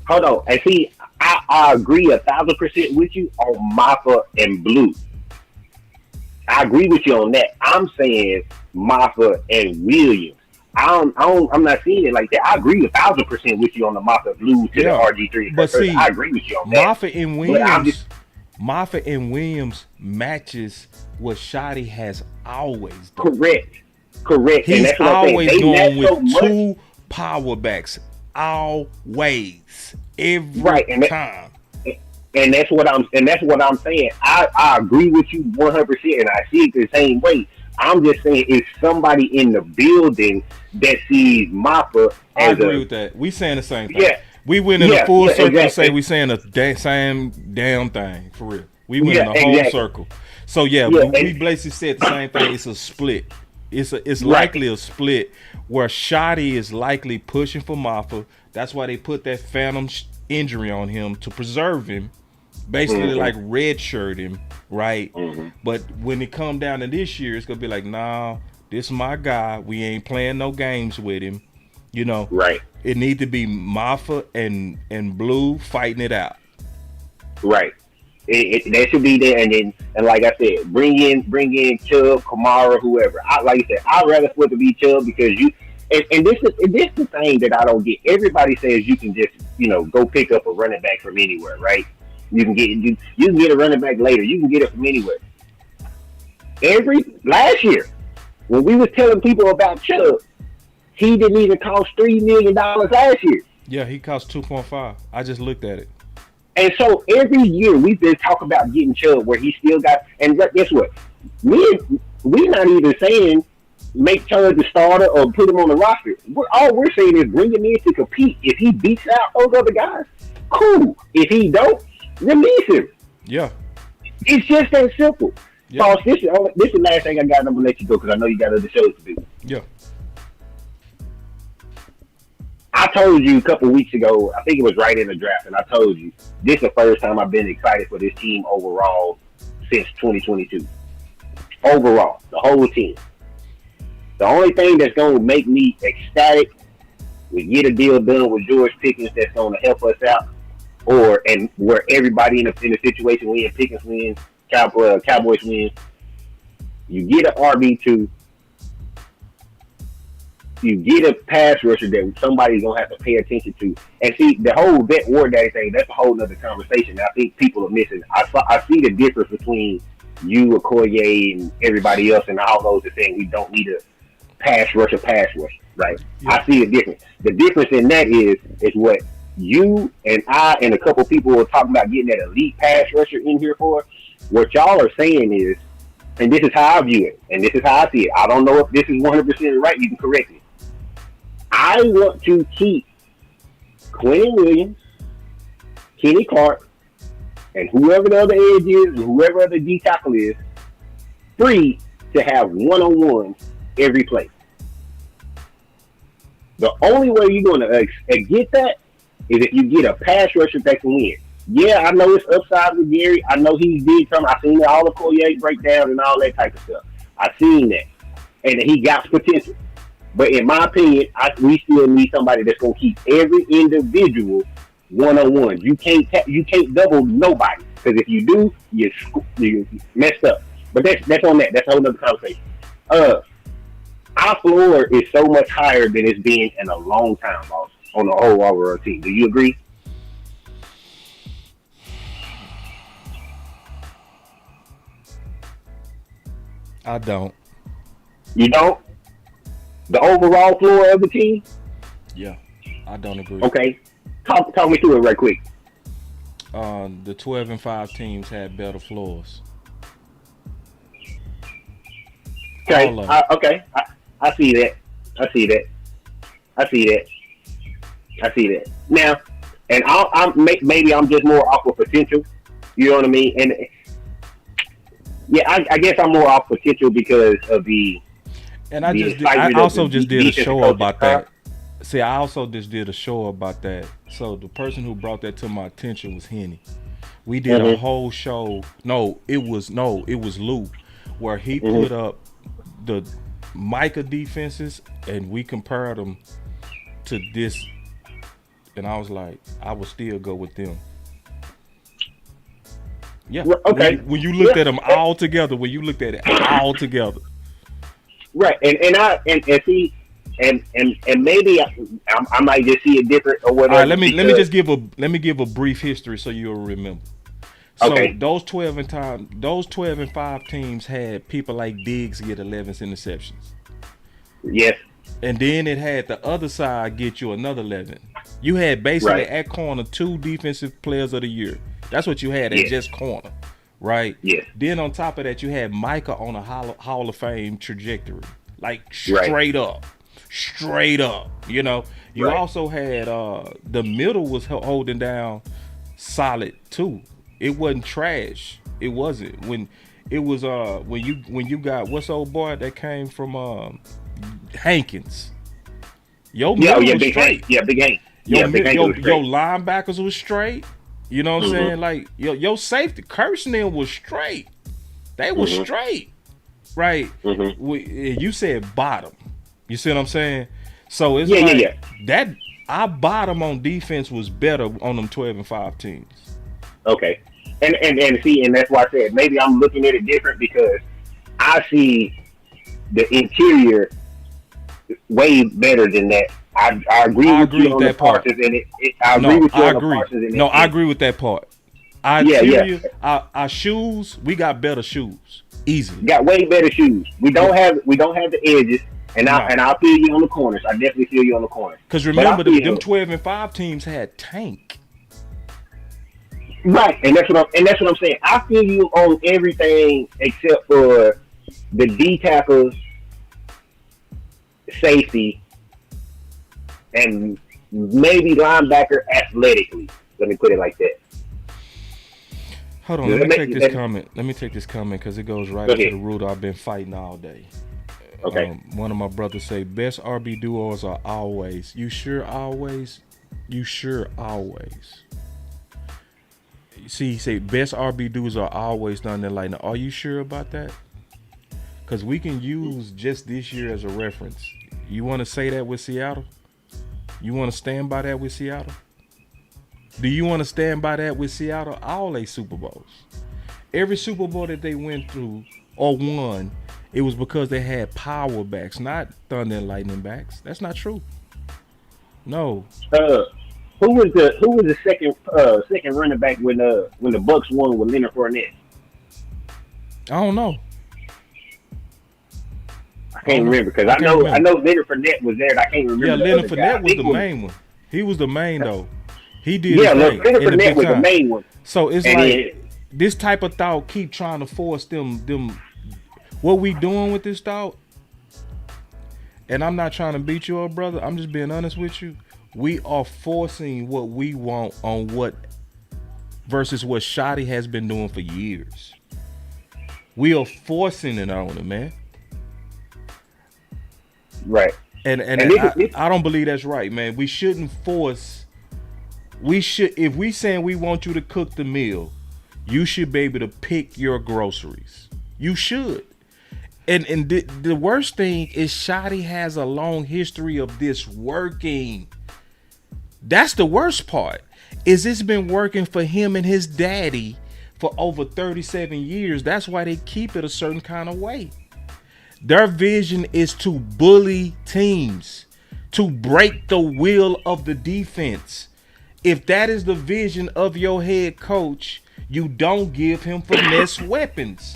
Hold on. And see, I agree 1,000% with you on Maffa and Blue. I agree with you on that. I'm saying Maffa and Williams. I'm not seeing it like that. I agree 1,000% with you on the Maffa Blue to the RG3. But see, I agree with you on that. Maffa and Williams matches what Shoddy has always done. Correct. He's and that's what always I'm saying. going with 2 power backs. Always. Every time. And that's what I'm saying. I agree with you 100%, and I see it the same way. I'm just saying, it's somebody in the building that sees Maffa. I agree with that. We saying the same thing. Yeah, we went in a full circle exactly. to say we saying the same damn thing for real. We went in a whole circle. So we basically said the same thing. It's a split. It's likely a split where Shoddy is likely pushing for Maffa. That's why they put that phantom injury on him to preserve him. Basically, like redshirt him, right? But when it come down to this year, it's gonna be like, nah, this is my guy. We ain't playing no games with him. You know, Right. It need to be Maffa and Blue fighting it out. Right. That should be there, and like I said, bring in Chubb, Kamara, whoever. Like I said, I'd rather for it to be Chubb because and this is the thing that I don't get. Everybody says you can just go pick up a running back from anywhere, right? You can get a running back later. You can get it from anywhere. Last year when we was telling people about Chubb, he didn't even cost $3 million last year. Yeah, he cost 2.5. I just looked at it. And so every year we've been talking about getting Chubb where he still got. And guess what? We're not even saying make Chubb the starter or put him on the roster. All we're saying is bring him in to compete. If he beats out those other guys, cool. If he don't, release him. Yeah. It's just that simple. Yeah. Boss, this is the last thing I got. I'm gonna let you go because I know you got other shows to do. Yeah. I told you a couple weeks ago, I think it was right in the draft, and I told you this is the first time I've been excited for this team overall since 2022. Overall, the whole team. The only thing that's going to make me ecstatic, we get a deal done with George Pickens that's going to help us out, and where everybody in the situation we in, Pickens wins, Cowboys wins. You get an RB2. You get a pass rusher that somebody's gonna have to pay attention to, and see the whole Ed Werder thing. That's a whole nother conversation. I think people are missing. I see the difference between you, Okoye, and everybody else, and all those are saying we don't need a pass rusher, right? Yeah. I see the difference. The difference in that is what you and I and a couple people were talking about getting that elite pass rusher in here for. What y'all are saying is, and this is how I view it, and this is how I see it. I don't know if this is 100% right. You can correct me. I want to keep Quentin Williams, Kenny Clark, and whoever the other edge is, and whoever other D tackle is, free to have one-on-ones every play. The only way you're going to get that is if you get a pass rusher that can win. Yeah, I know it's upside with Gary. I know he did something. I've seen all the Collier breakdown and all that type of stuff. I've seen that. And he got potential. But in my opinion, we still need somebody that's going to keep every individual one-on-one. You can't double nobody. Because if you do, you messed up. But that's on that. That's a whole other conversation. Our floor is so much higher than it's been in a long time, boss, on the whole overall team. Do you agree? I don't. You don't? The overall floor of the team? Yeah, I don't agree. Okay. Talk me through it right quick. The 12-5 teams had better floors. Okay. Okay. I see that. I see that. Now, and maybe I'm just more off of potential. You know what I mean? And yeah, I guess I'm more off potential because of the. And I also just did a show about that. See, I also just did a show about that. So the person who brought that to my attention was Henny. We did a whole show. No, it was Lou, where he put up the Micah defenses and we compared them to this. And I was like, I would still go with them. Yeah. Okay. When you looked at them all together, Right, and see, and maybe I might just see it different or whatever. All right, let me give a brief history so you'll remember. So okay. those 12-5 teams had people like Diggs get 11 interceptions. Yes. And then it had the other side get you another 11. You had basically at corner 2 defensive players of the year. That's what you had at just corner, right? Yeah. Then on top of that, you had Micah on a Hall of Fame trajectory, like straight up. You know, you also had the middle was holding down solid too. It wasn't trash. It wasn't when you got what's old boy that came from Hankins. Your middle was big straight. Big Hank. Your Hank linebackers was straight. You know what I'm saying? Like your safety, Kirshner was straight. They were straight, right? You said bottom. You see what I'm saying? So it's Yeah. that our bottom on defense was better on them 12-5 teams. Okay. And see, and that's why I said maybe I'm looking at it different because I see the interior way better than that. I agree with you on the Parsons and I agree with you on the Parsons and I agree with that part. Our shoes, we got better shoes. Easily. Got way better shoes. We don't have the edges. And I feel you on the corners. I definitely feel you on the corners. Because remember, them 12-5 teams had tank. Right, and that's what I'm saying. I feel you on everything except for the D tackles, safety, and maybe linebacker athletically. Let me put it like that. Hold on, let me take this comment. Let me take this comment because it goes right into the root I've been fighting all day. Okay. One of my brothers say best RB duos are always. You sure always? You sure always? See, he say best RB duos are always done there. Like, are you sure about that? Because we can use just this year as a reference. You want to say that with Seattle? You want to stand by that with Seattle? Do you want to stand by that with Seattle? All their Super Bowls. Every Super Bowl that they went through or won, it was because they had power backs, not thunder and lightning backs. That's not true. No. Who was the second running back when the Bucks won with Leonard Fournette? I don't know. I can't remember because I know Leonard Fournette was there. And I can't remember. Yeah, Leonard Fournette was the main one. He was the main though. He did. Yeah, Leonard Fournette was the main one. So it's like this type of thought keep trying to force them. What we doing with this thought? And I'm not trying to beat you up, brother. I'm just being honest with you. We are forcing what we want on what versus what Shotty has been doing for years. We are forcing it on him, man. Right. And I don't believe that's right, man. We shouldn't force. We should, if we saying we want you to cook the meal, you should be able to pick your groceries. You should. And the worst thing is Shotty has a long history of this working. That's the worst part. Is it's been working for him and his daddy for over 37 years. That's why they keep it a certain kind of way. Their vision is to bully teams, to break the will of the defense. If that is the vision of your head coach, you don't give him finesse weapons.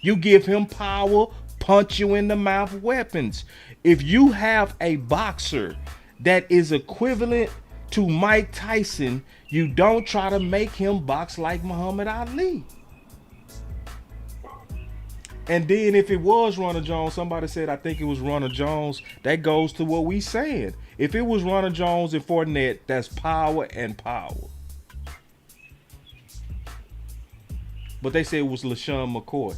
You give him power, punch you in the mouth weapons. If you have a boxer that is equivalent to Mike Tyson, you don't try to make him box like Muhammad Ali. And then if it was Ronald Jones, somebody said, I think it was Ronald Jones. That goes to what we said. If it was Ronald Jones and Fournette, that's power and power. But they said it was LaShawn McCoy.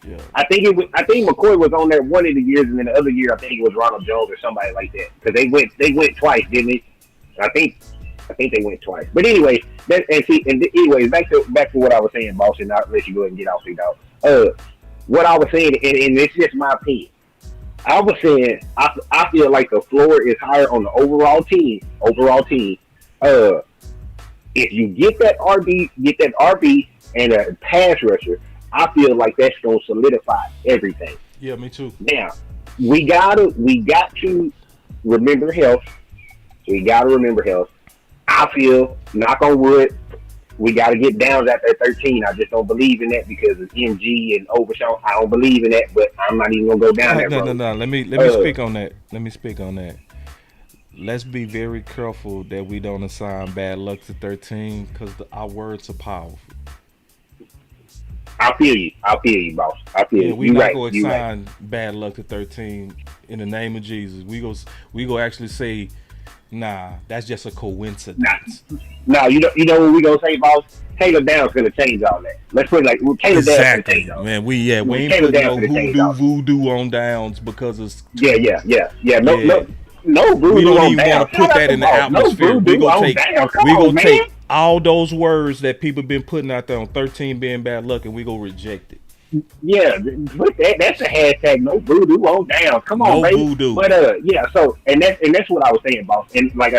Yeah. I think McCoy was on there one of the years, and then the other year I think it was Ronald Jones or somebody like that. Because they went twice, didn't they? I think they went twice. But anyway, anyways, back to what I was saying, boss, and I'll let you go ahead and get off your dog. What I was saying, and it's just my opinion. I was saying I feel like the floor is higher on the overall team. If you get that RB and a pass rusher, I feel like that's gonna solidify everything. Yeah, me too. Now we got to remember health. I feel, knock on wood, we got to get Downs at that 13. I just don't believe in that because of MG and Overshawn. I don't believe in that, but I'm not even gonna go down that road. No. Let me speak on that. Let's be very careful that we don't assign bad luck to 13 because our words are powerful. I feel you, boss. I feel you. We not gonna assign bad luck to 13 in the name of Jesus. We go actually say, nah, that's just a coincidence. No, you know what we gonna say, boss? Taylor Downs gonna change all that. Let's put it like Taylor Downs gonna change all that. Man, we ain't putting no voodoo on Downs because it's yeah. No voodoo. We don't on even Downs. want to put that in the atmosphere. We gonna take all those words that people been putting out there on 13 being bad luck, and we gonna reject it. Yeah, put that. That's a hashtag. No voodoo on down. Come on, No baby. voodoo. But yeah. So that's what I was saying, boss. And I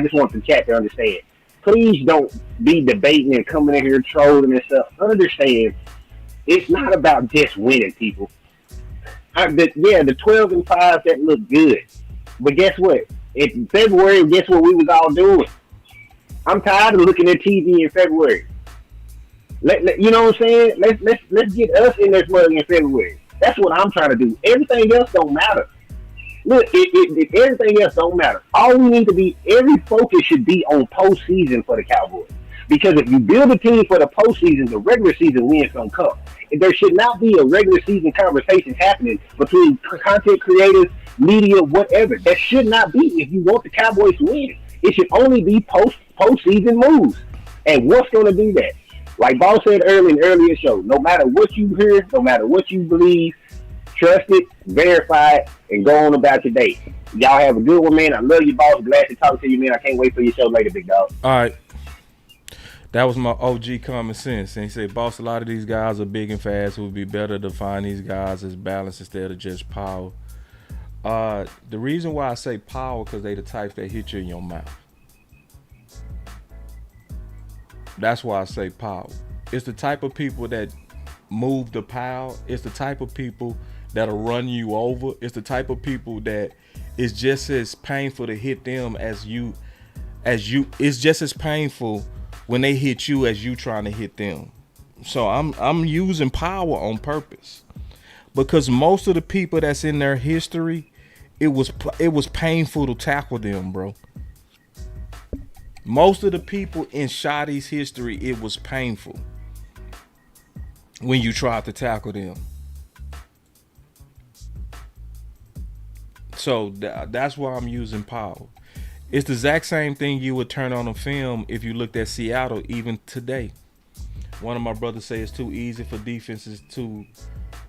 just want the chat to understand. Please don't be debating and coming in here trolling and stuff. Understand, it's not about just winning, people. The 12-5 that look good, but guess what? In February, guess what we was all doing? I'm tired of looking at TV in February. You know what I'm saying? Let's get us in this mug in February. That's what I'm trying to do. Everything else don't matter. Look, everything else don't matter. All we need to be, every focus should be on postseason for the Cowboys. Because if you build a team for the postseason, the regular season wins gonna come. And there should not be a regular season conversation happening between content creators, media, whatever. That should not be if you want the Cowboys to win. It should only be postseason moves. And what's gonna do that? Like Ball said earlier in the earlier show, no matter what you hear, no matter what you believe, trust it, verify it, and go on about your day. Y'all have a good one, man. I love you, boss. Glad to talk to you, man. I can't wait for your show later, big dog. All right. That was my OG common sense. And he said, boss, a lot of these guys are big and fast. It would be better to find these guys as balanced instead of just power. The reason why I say power, because they the types that hit you in your mouth. That's why I say power. It's the type of people that move the pile. It's the type of people that'll run you over. It's the type of people that is just as painful to hit them as you. It's just as painful when they hit you as you trying to hit them. So I'm using power on purpose, because most of the people that's in their history, it was painful to tackle them, bro. Most of the people in Shotty's history, it was painful when you tried to tackle them. So that's why I'm using power. It's the exact same thing you would turn on a film if you looked at Seattle even today. One of my brothers say it's too easy for defenses to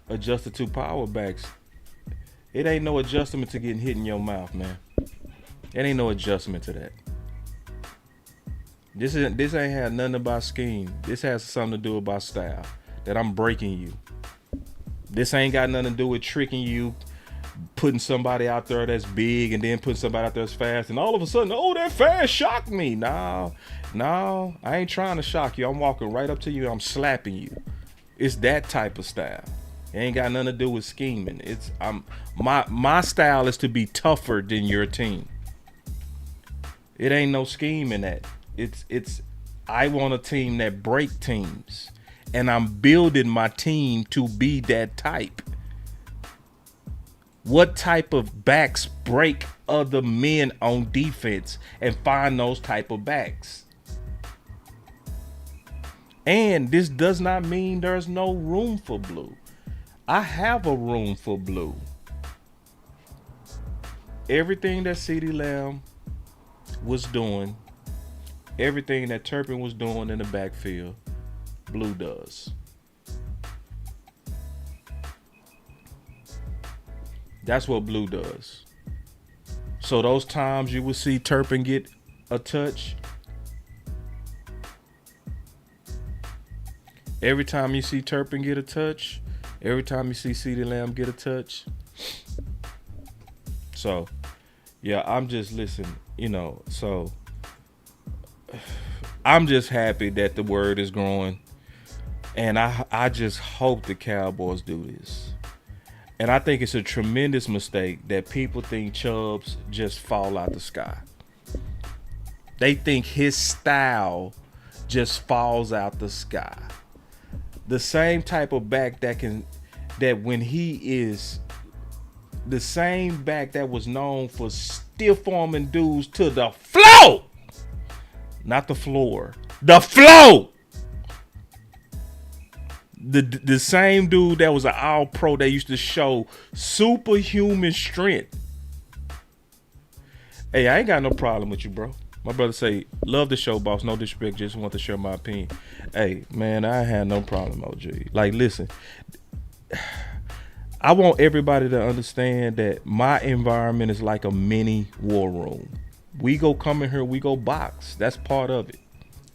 adjust to two power backs. It ain't no adjustment to getting hit in your mouth, man. It ain't no adjustment to that. This ain't had nothing about scheme. This has something to do about style. That I'm breaking you. This ain't got nothing to do with tricking you, putting somebody out there that's big and then putting somebody out there that's fast, and all of a sudden, oh, that fast shocked me. No, I ain't trying to shock you. I'm walking right up to you. I'm slapping you. It's that type of style. It ain't got nothing to do with scheming. My style is to be tougher than your team. It ain't no scheme in that. I want a team that break teams, and I'm building my team to be that type. What type of backs break other men on defense and find those type of backs? And this does not mean there's no room for blue. I have a room for blue. Everything that CeeDee Lamb was doing, everything that Turpin was doing in the backfield, blue does. That's what blue does. So those times you will see Turpin get a touch, every time you see Turpin get a touch, every time you see CeeDee Lamb get a touch. So, yeah, I'm just listening, so I'm just happy that the word is growing, and I just hope the Cowboys do this. And I think it's a tremendous mistake that people think Chubb's just fall out the sky. They think his style just falls out the sky. The same type of back that when he is the same back that was known for stiff arming dudes to the floor. Not the floor. The floor. The same dude that was an all-pro that used to show superhuman strength. Hey, I ain't got no problem with you, bro. My brother say, love the show, boss. No disrespect, just want to share my opinion. Hey, man, I had no problem, OG. Like, listen, I want everybody to understand that my environment is like a mini war room. We go come in here, we go box. That's part of it.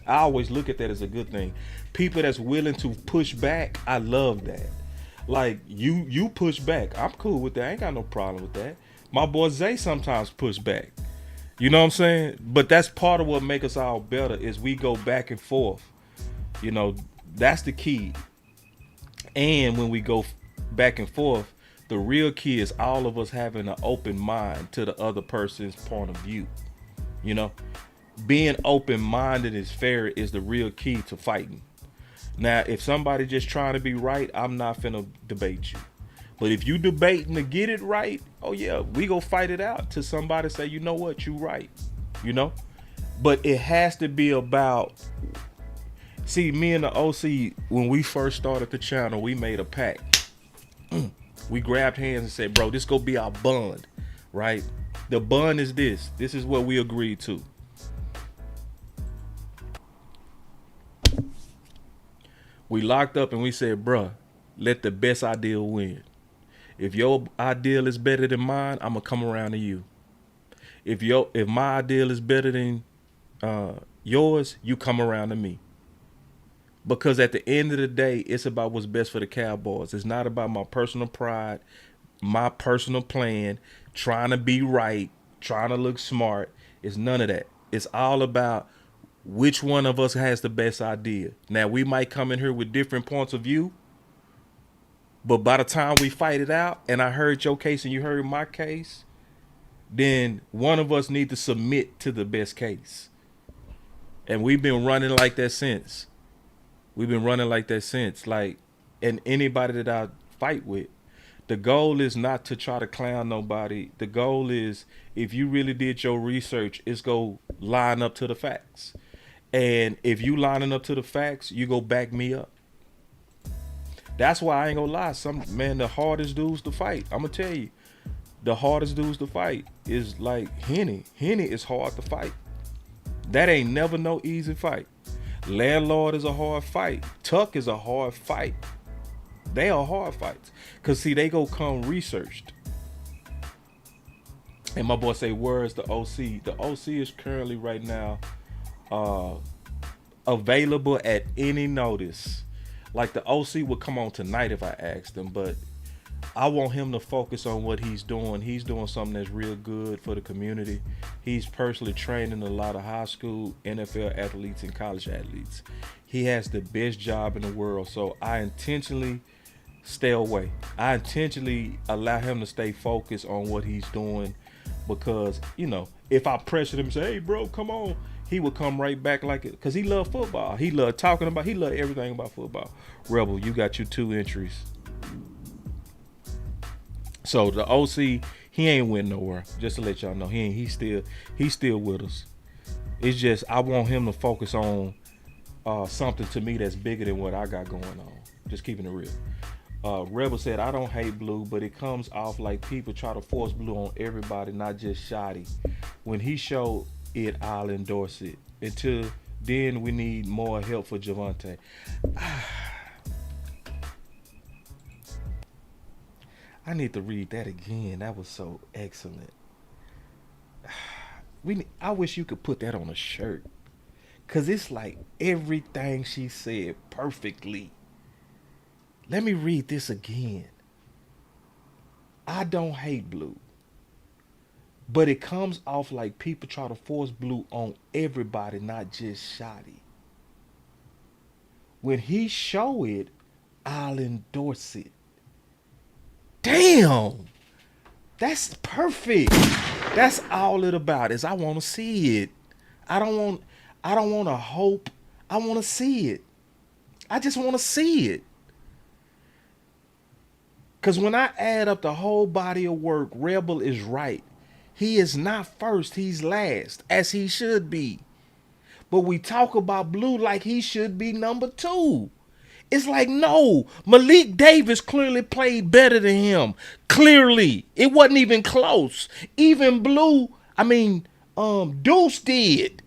I always look at that as a good thing. People that's willing to push back, I love that. Like you push back. I'm cool with that. I ain't got no problem with that. My boy Zay sometimes push back. You know what I'm saying? But that's part of what makes us all better is we go back and forth. You know, that's the key. And when we go back and forth, the real key is all of us having an open mind to the other person's point of view. You know, being open-minded is fair is the real key to fighting. Now, if somebody just trying to be right, I'm not finna debate you. But if you debating to get it right, oh yeah, we go fight it out till somebody say, you know what, you right. You know? But it has to be about, see, me and the OC, when we first started the channel, we made a pact. We grabbed hands and said, bro, this go be our bond, right? The bond is this. This is what we agreed to. We locked up and we said, bruh, let the best ideal win. If your ideal is better than mine, I'm gonna come around to you. If my ideal is better than yours, you come around to me. Because at the end of the day, it's about what's best for the Cowboys. It's not about my personal pride, my personal plan, trying to be right, trying to look smart. It's none of that. It's all about which one of us has the best idea. Now, we might come in here with different points of view, but by the time we fight it out, and I heard your case and you heard my case, then one of us need to submit to the best case. And we've been running like that since. Like, and anybody that I fight with, the goal is not to try to clown nobody. The goal is, if you really did your research, is go line up to the facts. And if you lining up to the facts, you go back me up. That's why I ain't gonna lie. The hardest dudes to fight, I'm gonna tell you, the hardest dudes to fight is like Henny. Henny is hard to fight. That ain't never no easy fight. Landlord is a hard fight. Tuck is a hard fight. They are hard fights. Cause see, they go come researched. And my boy say, where's the OC? The OC is currently right now available at any notice. Like the OC would come on tonight if I asked him, but I want him to focus on what he's doing. He's doing something that's real good for the community. He's personally training a lot of high school, NFL athletes, and college athletes. He has the best job in the world, so I intentionally stay away. I intentionally allow him to stay focused on what he's doing because, you know, if I pressured him and say, hey, bro, come on, he would come right back like it because he loved football. He loved talking about, he loved everything about football. Rebel, you got your 2 entries. So the OC, he ain't went nowhere. Just to let y'all know, he's still with us. It's just I want him to focus on something to me that's bigger than what I got going on. Just keeping it real. Rebel said, I don't hate Blue, but it comes off like people try to force Blue on everybody, not just Shoddy. When he showed it, I'll endorse it. Until then, we need more help for Javante. I need to read that again. That was so excellent. I wish you could put that on a shirt. Because it's like everything she said perfectly. Let me read this again. I don't hate Blue. But it comes off like people try to force Blue on everybody, not just Shoddy. When he show it, I'll endorse it. Damn, that's perfect. That's all it about is I want to see it. I don't want to hope. I want to see it. I just want to see it. Because when I add up the whole body of work, Rebel is right. He is not first, he's last, as he should be. But we talk about Blue like he should be number 2. It's like, no, Malik Davis clearly played better than him. Clearly. It wasn't even close. Even Deuce did.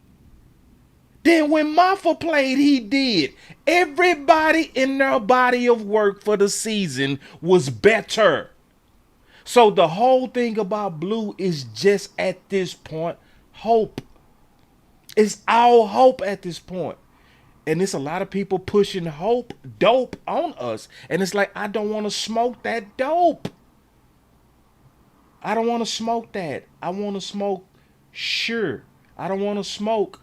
Then when Maffa played, he did. Everybody in their body of work for the season was better. So the whole thing about Blue is just at this point, hope. It's our hope at this point. And it's a lot of people pushing dope on us. And it's like, I don't want to smoke that dope. I don't want to smoke that. I want to smoke sure. I don't want to smoke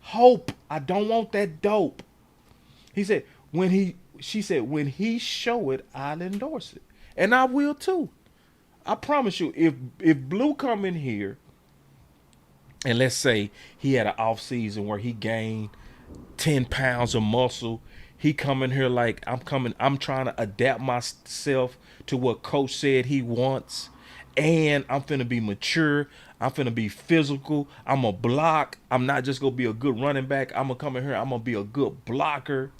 hope. I don't want that dope. She said, when he show it, I'll endorse it. And I will too. I promise you, if Blue come in here and let's say he had an off season where he gained 10 pounds of muscle, he come in here like I'm trying to adapt myself to what coach said he wants, and I'm finna be mature, I'm finna be physical, I'm a block, I'm not just gonna be a good running back, I'm gonna come in here, I'm gonna be a good blocker.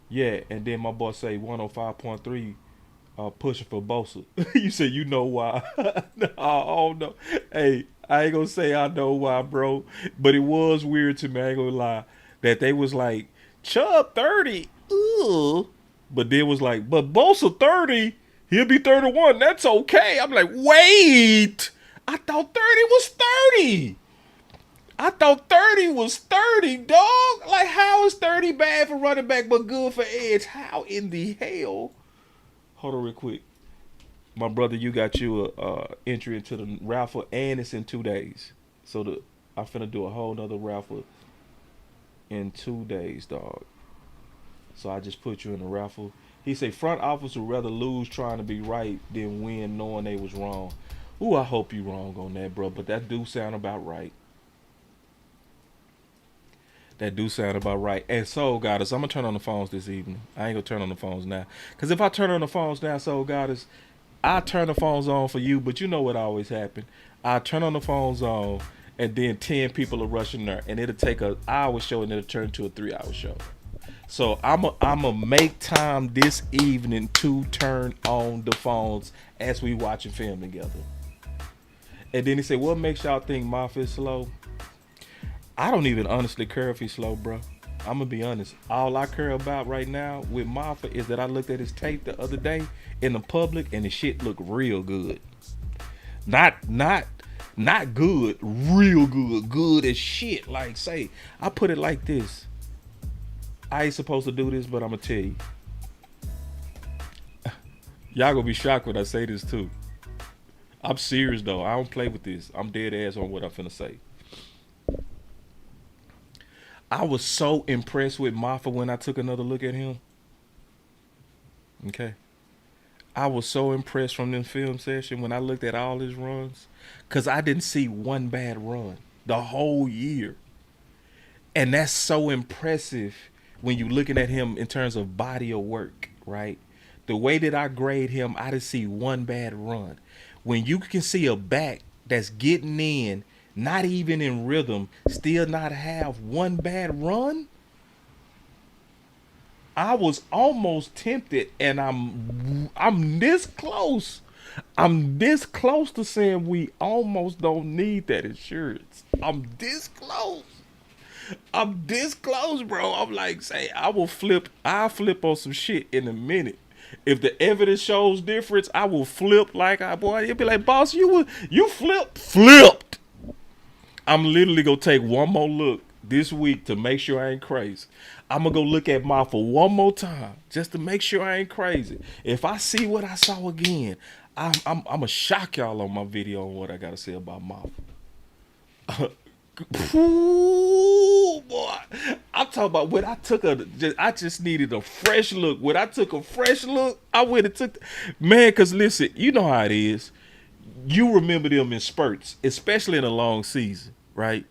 Yeah, and then my boy say 105.3 pushing for Bosa. You say, you know why? Oh no. Hey, I ain't gonna say I know why, bro. But it was weird to me, I ain't gonna lie, that they was like, Chubb 30. Ugh. But then was like, but Bosa 30, he'll be 31. That's okay. I'm like, wait. I thought 30 was 30. I thought 30 was 30, dog. Like, how is 30 bad for running back but good for edge? How in the hell? Hold on real quick. My brother, you got you a entry into the raffle, and it's in 2 days. So I'm finna do a whole nother raffle in 2 days, dog. So I just put you in the raffle. He say front office would rather lose trying to be right than win knowing they was wrong. Ooh, I hope you wrong on that, bro. But that do sound about right. That do sound about right. And Soul Goddess, I'm going to turn on the phones this evening. I ain't going to turn on the phones now. Because if I turn on the phones now, Soul Goddess, I turn the phones on for you, but you know what always happen. I turn on the phones on, and then 10 people are rushing there. And it'll take an hour show, and it'll turn into a 3-hour show. So I'm a make time this evening to turn on the phones as we watching film together. And then he said, what makes y'all think Mafia is slow? I don't even honestly care if he's slow, bro. I'm gonna be honest. All I care about right now with Mafia is that I looked at his tape the other day in the public and the shit looked real good. Not good, real good, good as shit. Like, say, I put it like this. I ain't supposed to do this, but I'm gonna tell you. Y'all gonna be shocked when I say this too. I'm serious though. I don't play with this. I'm dead ass on what I'm finna say. I was so impressed with Mafia when I took another look at him. Okay. I was so impressed from the film session when I looked at all his runs. Because I didn't see one bad run the whole year. And that's so impressive when you're looking at him in terms of body of work, right? The way that I grade him, I didn't see one bad run. When you can see a back that's getting in, not even in rhythm, still not have one bad run, I was almost tempted, and I'm this close. I'm this close to saying we almost don't need that insurance. I'm this close. I'm this close, bro. I'm like, say, I'll flip on some shit in a minute. If the evidence shows difference, I will flip like it'll be like, boss, you flipped. I'm literally gonna take one more look this week to make sure I ain't crazy. I'm gonna go look at Mafia one more time just to make sure I ain't crazy. If I see what I saw again, I'm gonna shock y'all on my video on what I gotta say about Mafia. Ooh, boy, I'm talking about when I just needed a fresh look. When I took a fresh look, I went and took, man. Cause listen, you know how it is. You remember them in spurts, especially in a long season, right?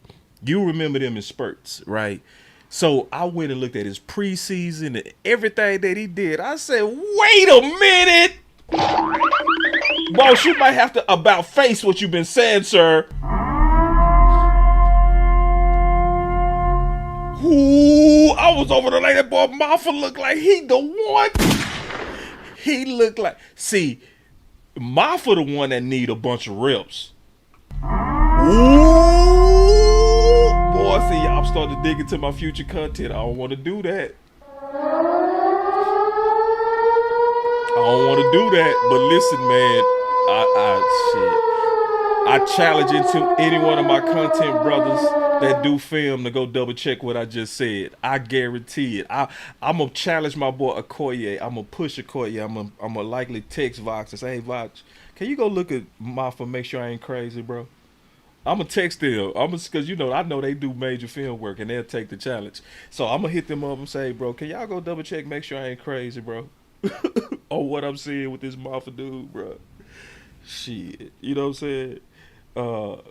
You remember them in spurts, right? So I went and looked at his preseason and everything that he did. I said, wait a minute. Boss, you might have to about face what you've been saying, sir. Ooh, I was over there like that boy Mafia looked like he the one. He looked like, see, Mafia the one that need a bunch of reps. Ooh, boy, see, I'm starting to dig into my future content. I don't want to do that. But listen, man, I challenge into any one of my content brothers that do film to go double check what I just said. I guarantee it. I'm gonna challenge my boy Okoye. I'm gonna push Okoye. I'm gonna likely text Vox and say, "Hey Vox, can you go look at my for make sure I ain't crazy, bro?" I'm gonna text them. Because I know they do major film work and they'll take the challenge. So I'm gonna hit them up and say, "Bro, can y'all go double check, make sure I ain't crazy, bro, on what I'm seeing with this Marfa dude, bro." Shit, you know what I'm saying?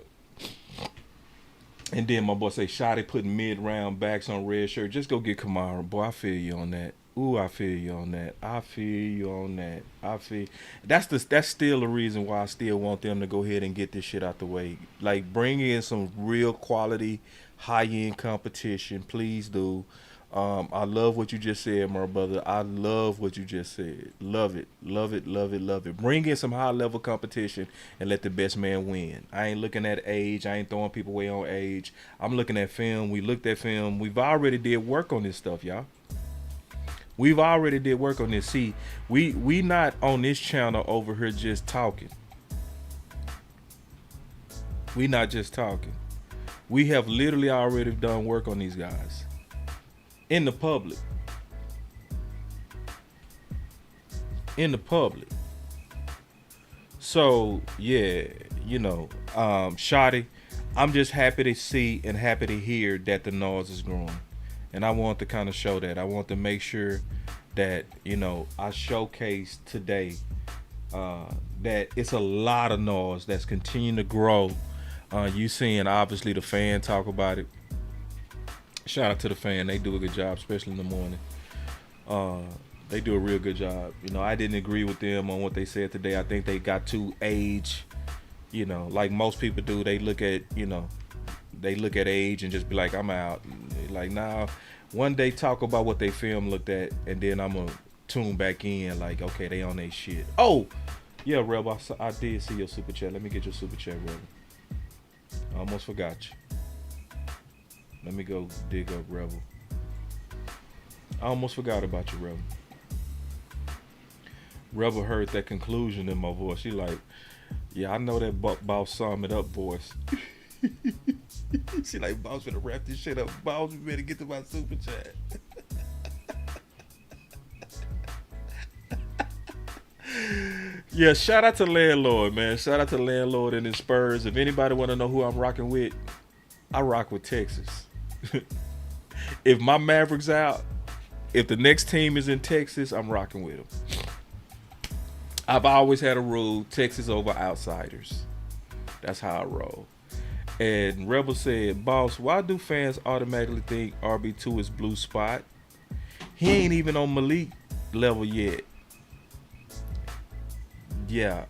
And then my boy say, Shotty putting mid-round backs on red shirt. Just go get Kamara. Boy, I feel you on that. Ooh, I feel you on that. I feel you on that. That's still the reason why I still want them to go ahead and get this shit out the way. Like, bring in some real quality, high-end competition. Please do. I love what you just said, my brother. I love what you just said. Love it. Love it, love it, love it. Bring in some high-level competition and let the best man win. I ain't looking at age. I ain't throwing people away on age. I'm looking at film. We looked at film. We've already did work on this stuff, y'all. We've already did work on this. See, we not on this channel over here just talking. We not just talking. We have literally already done work on these guys. In the public. So, yeah, Shotty, I'm just happy to see and happy to hear that the noise is growing. And I want to kind of show that. I want to make sure that, I showcase today that it's a lot of noise that's continuing to grow. You seeing, obviously, the fan talk about it. Shout out to the fan. They do a good job, especially in the morning. They do a real good job. I didn't agree with them on what they said today. I think they got too age, like most people do. They look at, they look at age and just be like, I'm out. Like, nah, one day talk about what they film looked at, and then I'm going to tune back in like, okay, they on their shit. Oh, yeah, Rebel, I did see your super chat. Let me get your super chat, Rebel. I almost forgot you. Let me go dig up Rebel. I almost forgot about you, Rebel. Rebel heard that conclusion in my voice. She like, yeah, I know that boss sum it up voice. She like, boss finna wrap this shit up. Boss, you better get to my super chat. Yeah, shout out to Landlord, man. Shout out to Landlord and his Spurs. If anybody want to know who I'm rocking with, I rock with Texas. If my Mavericks out, if the next team is in Texas, I'm rocking with them. I've always had a rule, Texas over outsiders. That's how I roll. And Rebel said, boss, why do fans automatically think RB2 is blue spot? He ain't even on Malik level yet. Yeah.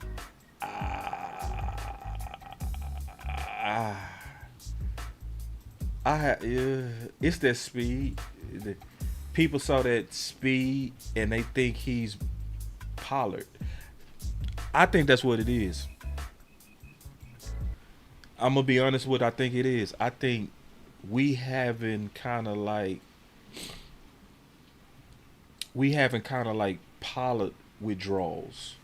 It's that speed. People saw that speed and they think he's Pollard. I think that's what it is. I'm gonna be honest with what I think it is. I think we haven't kind of like Pollard withdrawals.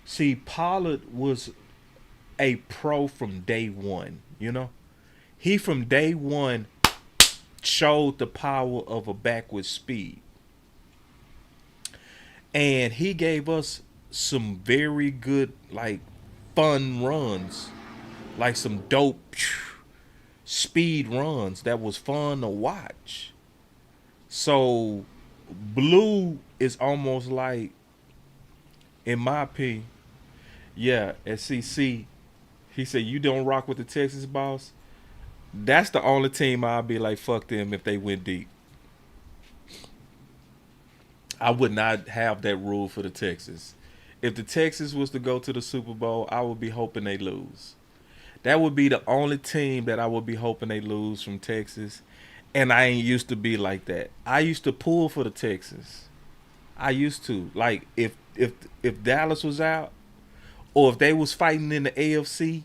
See, Pollard was a pro from day one, He from day one showed the power of a back with speed. And he gave us some very good, fun runs. Like some dope speed runs that was fun to watch. So, blue is almost like, in my opinion, yeah, at CC, he said, you don't rock with the Texas boss? That's the only team I'll be like, fuck them if they went deep. I would not have that rule for the Texans. If the Texans was to go to the Super Bowl, I would be hoping they lose. That would be the only team that I would be hoping they lose from Texas. And I ain't used to be like that. I used to pull for the Texans. I used to. Like, if Dallas was out, or if they was fighting in the AFC,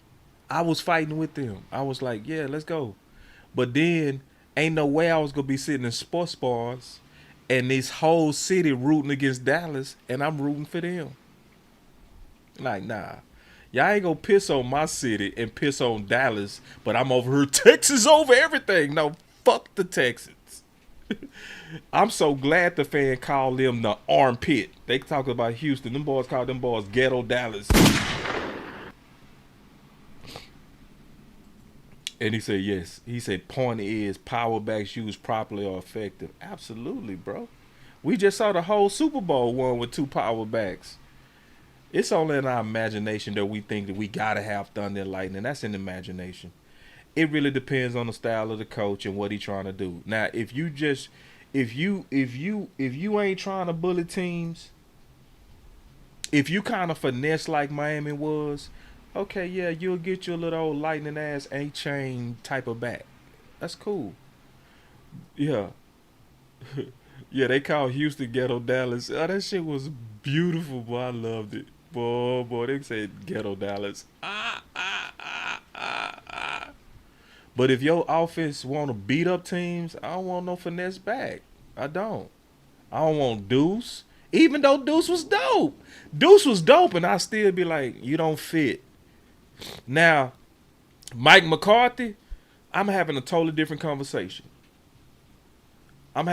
I was fighting with them. I was like, yeah, let's go. But then, ain't no way I was going to be sitting in sports bars and this whole city rooting against Dallas, and I'm rooting for them. Like, nah. Y'all ain't gonna piss on my city and piss on Dallas, but I'm over here Texas over everything. No, fuck the Texans. I'm so glad the fan called them the armpit. They talk about Houston. Them boys called them boys ghetto Dallas. And he said, yes. He said, point is, power backs used properly are effective. Absolutely, bro. We just saw the whole Super Bowl won with 2 power backs. It's only in our imagination that we think that we gotta have thunder and lightning. That's in imagination. It really depends on the style of the coach and what he's trying to do. Now, if you ain't trying to bully teams, if you kind of finesse like Miami was, okay, yeah, you'll get your little old lightning ass A-chain type of back. That's cool. Yeah. Yeah, they call Houston ghetto Dallas. Oh, that shit was beautiful, boy. I loved it. Boy, they said ghetto Dallas. But if your offense want to beat up teams, I don't want no finesse back. I don't want Deuce. Even though Deuce was dope. Deuce was dope, and I still be like, you don't fit. Now, Mike McCarthy, I'm having a totally different conversation. And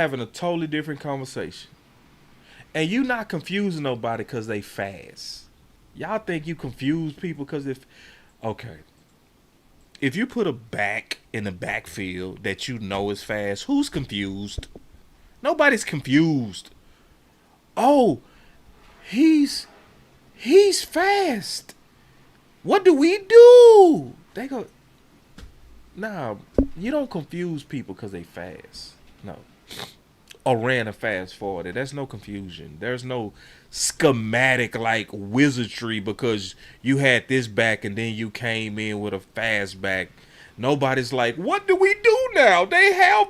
you not confusing nobody because they fast. Y'all think you confuse people because okay. If you put a back in the backfield that you know is fast, who's confused? Nobody's confused. Oh, he's fast. What do we do? They go, nah, you don't confuse people because they fast. No. Or ran a fast forward. There's no confusion. There's no schematic like wizardry because you had this back and then you came in with a fast back. Nobody's like, what do we do now? They have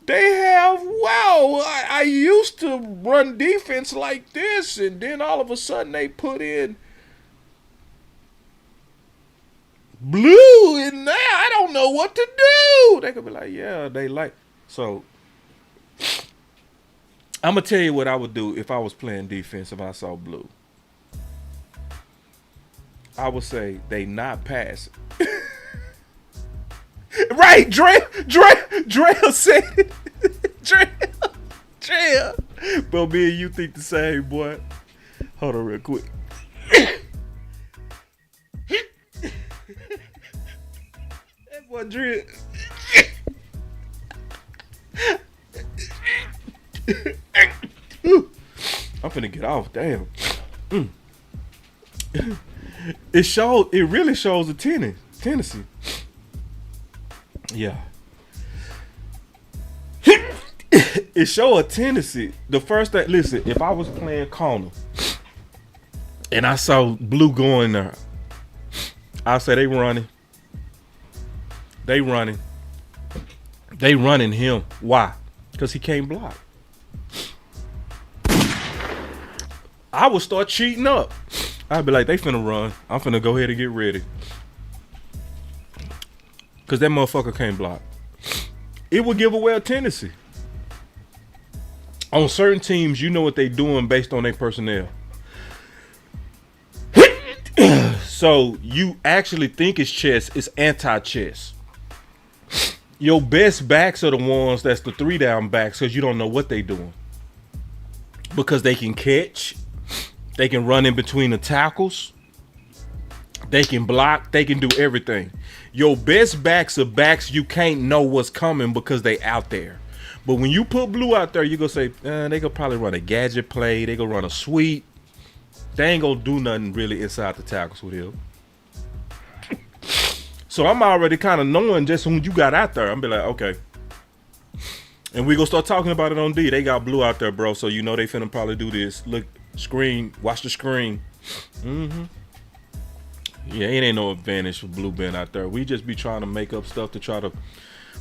wow, I used to run defense like this, and then all of a sudden they put in blue, and now I don't know what to do. They could be like, yeah, they like. So I'm going to tell you what I would do if I was playing defense if I saw blue. I would say they not passing. Right, Dre said it. Dre. But me and you think the same, boy. Hold on real quick. That boy Dre. I'm finna get off. Damn. It really shows a tendency. Yeah. It show a tendency. The first thing, listen, if I was playing corner and I saw blue going there, I'd say they running him. Why? Because he can't block. I would start cheating up. I'd be like, they finna run. I'm finna go ahead and get ready. Because that motherfucker can't block. It would give away a tendency. On certain teams, you know what they doing based on their personnel. So you actually think it's chess, it's anti-chess. Your best backs are the ones that's the 3-down backs because you don't know what they doing. Because they can catch, they can run in between the tackles, they can block, they can do everything. Your best backs are backs you can't know what's coming because they out there. But when you put blue out there, you gonna say, they gonna probably run a gadget play, they gonna run a sweep. They ain't gonna do nothing really inside the tackles with him. So I'm already kind of knowing just when you got out there. I'm be like, okay. And we gonna start talking about it on D. They got blue out there, bro. So you know they finna probably do this. Look, screen, watch the screen. Mm-hmm. Yeah, it ain't no advantage for blue being out there. We just be trying to make up stuff to try to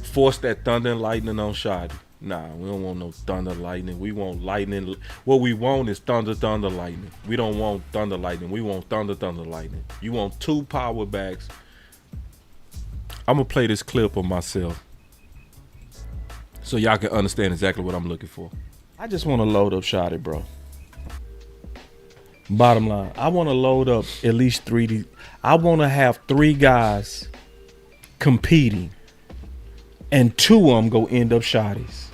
force that thunder and lightning on Shoddy. Nah, we don't want no thunder lightning. We want lightning. What we want is thunder lightning. We don't want thunder lightning. We want thunder lightning. You want 2 power backs. I'm gonna play this clip of myself so y'all can understand exactly what I'm looking for. I just want to load up Shoddy, bro. Bottom line, I want to load up at least three. I want to have 3 guys competing, and 2 of them go end up shotties.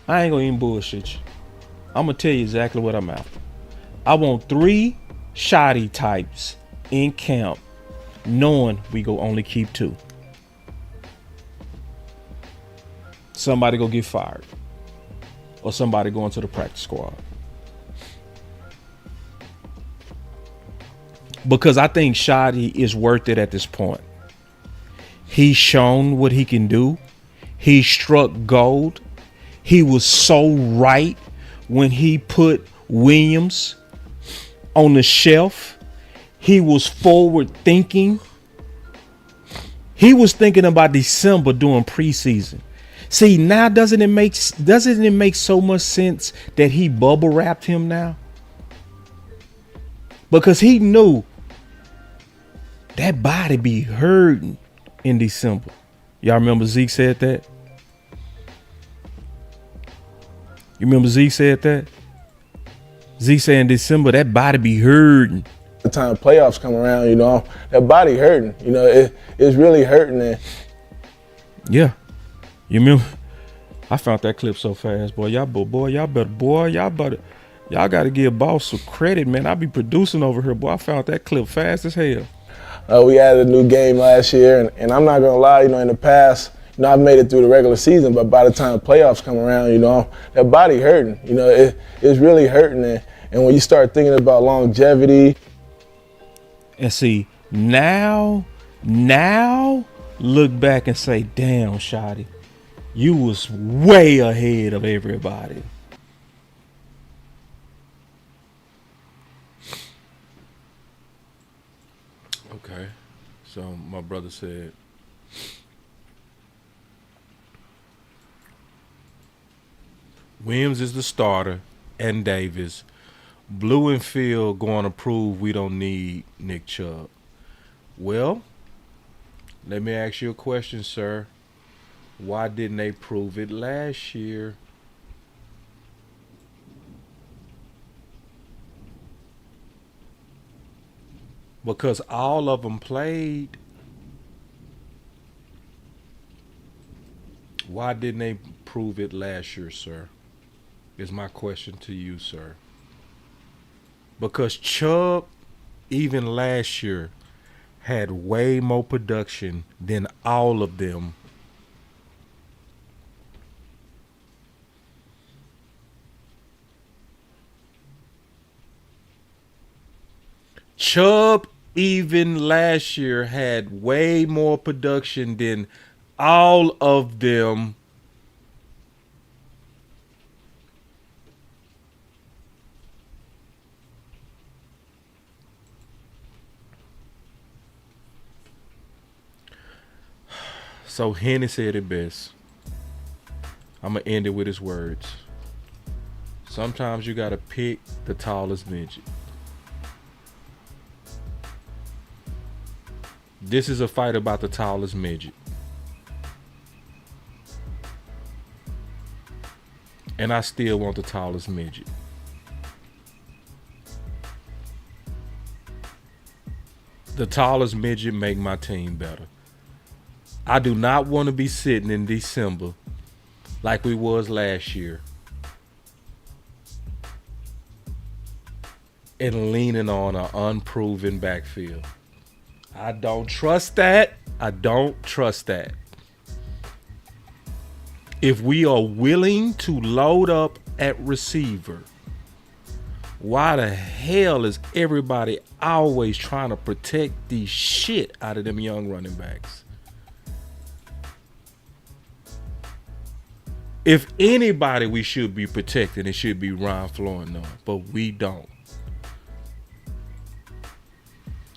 I ain't gonna even bullshit you. I'm gonna tell you exactly what I'm after. I want 3 shoddy types in camp, knowing we go only keep 2. Somebody go get fired, or somebody go into the practice squad. Because I think Shoddy is worth it at this point. He's shown what he can do. He struck gold. He was so right when he put Williams on the shelf. He was forward thinking. He was thinking about December during preseason. See, now doesn't it make so much sense that he bubble wrapped him now? Because he knew that body be hurting in December. Y'all remember Zeke said that? You remember Zeke said that? Zeke said in December, that body be hurting. The time playoffs come around, you know, that body hurting. You know, it's really hurting. And yeah. You remember? I found that clip so fast, boy. Y'all got to give boss some credit, man. I be producing over here, boy. I found that clip fast as hell. We added a new game last year, and I'm not gonna lie, you know, in the past, you know, I've made it through the regular season, but by the time playoffs come around, you know, that body hurting. You know, it's really hurting. And when you start thinking about longevity, and see now, look back and say, damn, Shotty, you was way ahead of everybody. Okay, so my brother said, Williams is the starter and Davis. Blue and Phil going to prove we don't need Nick Chubb. Well, let me ask you a question, sir. Why didn't they prove it last year? Because all of them played. Why didn't they prove it last year, sir? Is my question to you, sir. Because Chubb, even last year, had way more production than all of them. Chubb, even last year, had way more production than all of them. So Henny said it best. I'm going to end it with his words. Sometimes you got to pick the tallest midget. This is a fight about the tallest midget. And I still want the tallest midget. The tallest midget make my team better. I do not want to be sitting in December like we was last year and leaning on an unproven backfield. I don't trust that. I don't trust that. If we are willing to load up at receiver, why the hell is everybody always trying to protect the shit out of them young running backs? If anybody we should be protecting, it should be Ron Flournoy, but we don't.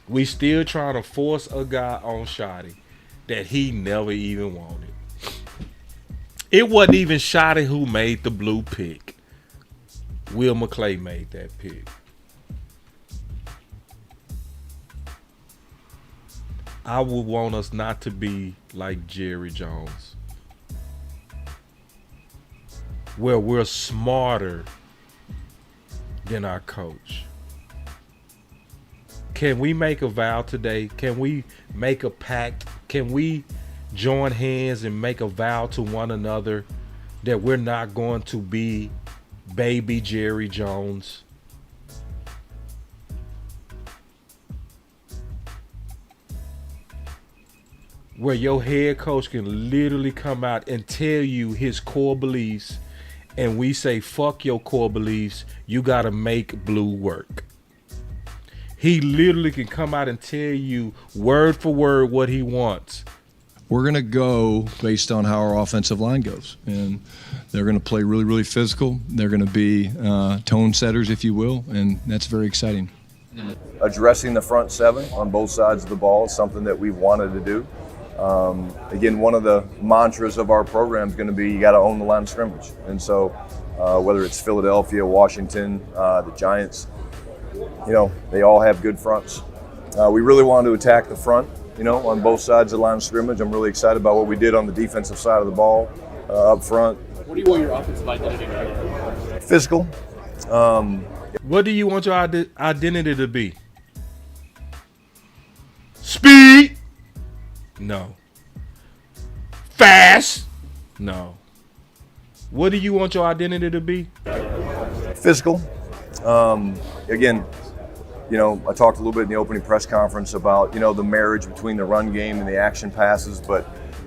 We still trying to force a guy on Shotty that he never even wanted. It wasn't even Shotty who made the blue pick. Will McClay made that pick. I would want us not to be like Jerry Jones, where we're smarter than our coach. Can we make a vow today? Can we make a pact? Can we join hands and make a vow to one another that we're not going to be baby Jerry Jones? Where your head coach can literally come out and tell you his core beliefs, and we say, fuck your core beliefs, you got to make blue work. He literally can come out and tell you word for word what he wants. We're going to go based on how our offensive line goes. And they're going to play really, really physical. They're going to be tone setters, if you will, and that's very exciting. Addressing the front seven on both sides of the ball is something that we've wanted to do. Again, one of the mantras of our program is going to be you got to own the line of scrimmage. And so whether it's Philadelphia, Washington, the Giants, they all have good fronts. We really wanted to attack the front, on both sides of the line of scrimmage. I'm really excited about what we did on the defensive side of the ball up front. What do you want your offensive identity to be? Physical. What do you want your identity to be? Speed? No. Fast? No. What do you want your identity to be? Physical. Again, I talked a little bit in the opening press conference about, the marriage between the run game and the action passes. But,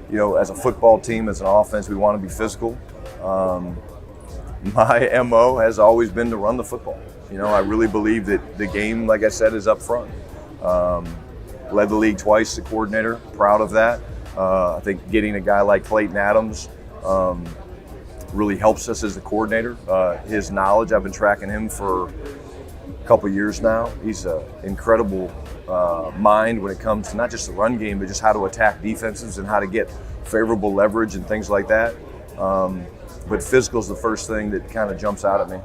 as a football team, as an offense, we want to be physical. My MO has always been to run the football. I really believe that the game, like I said, is up front. Led the league twice as a coordinator, proud of that. I think getting a guy like Clayton Adams really helps us as a coordinator. His knowledge, I've been tracking him for a couple years now. He's an incredible mind when it comes to not just the run game, but just how to attack defenses and how to get favorable leverage and things like that. But physical is the first thing that kind of jumps out at me.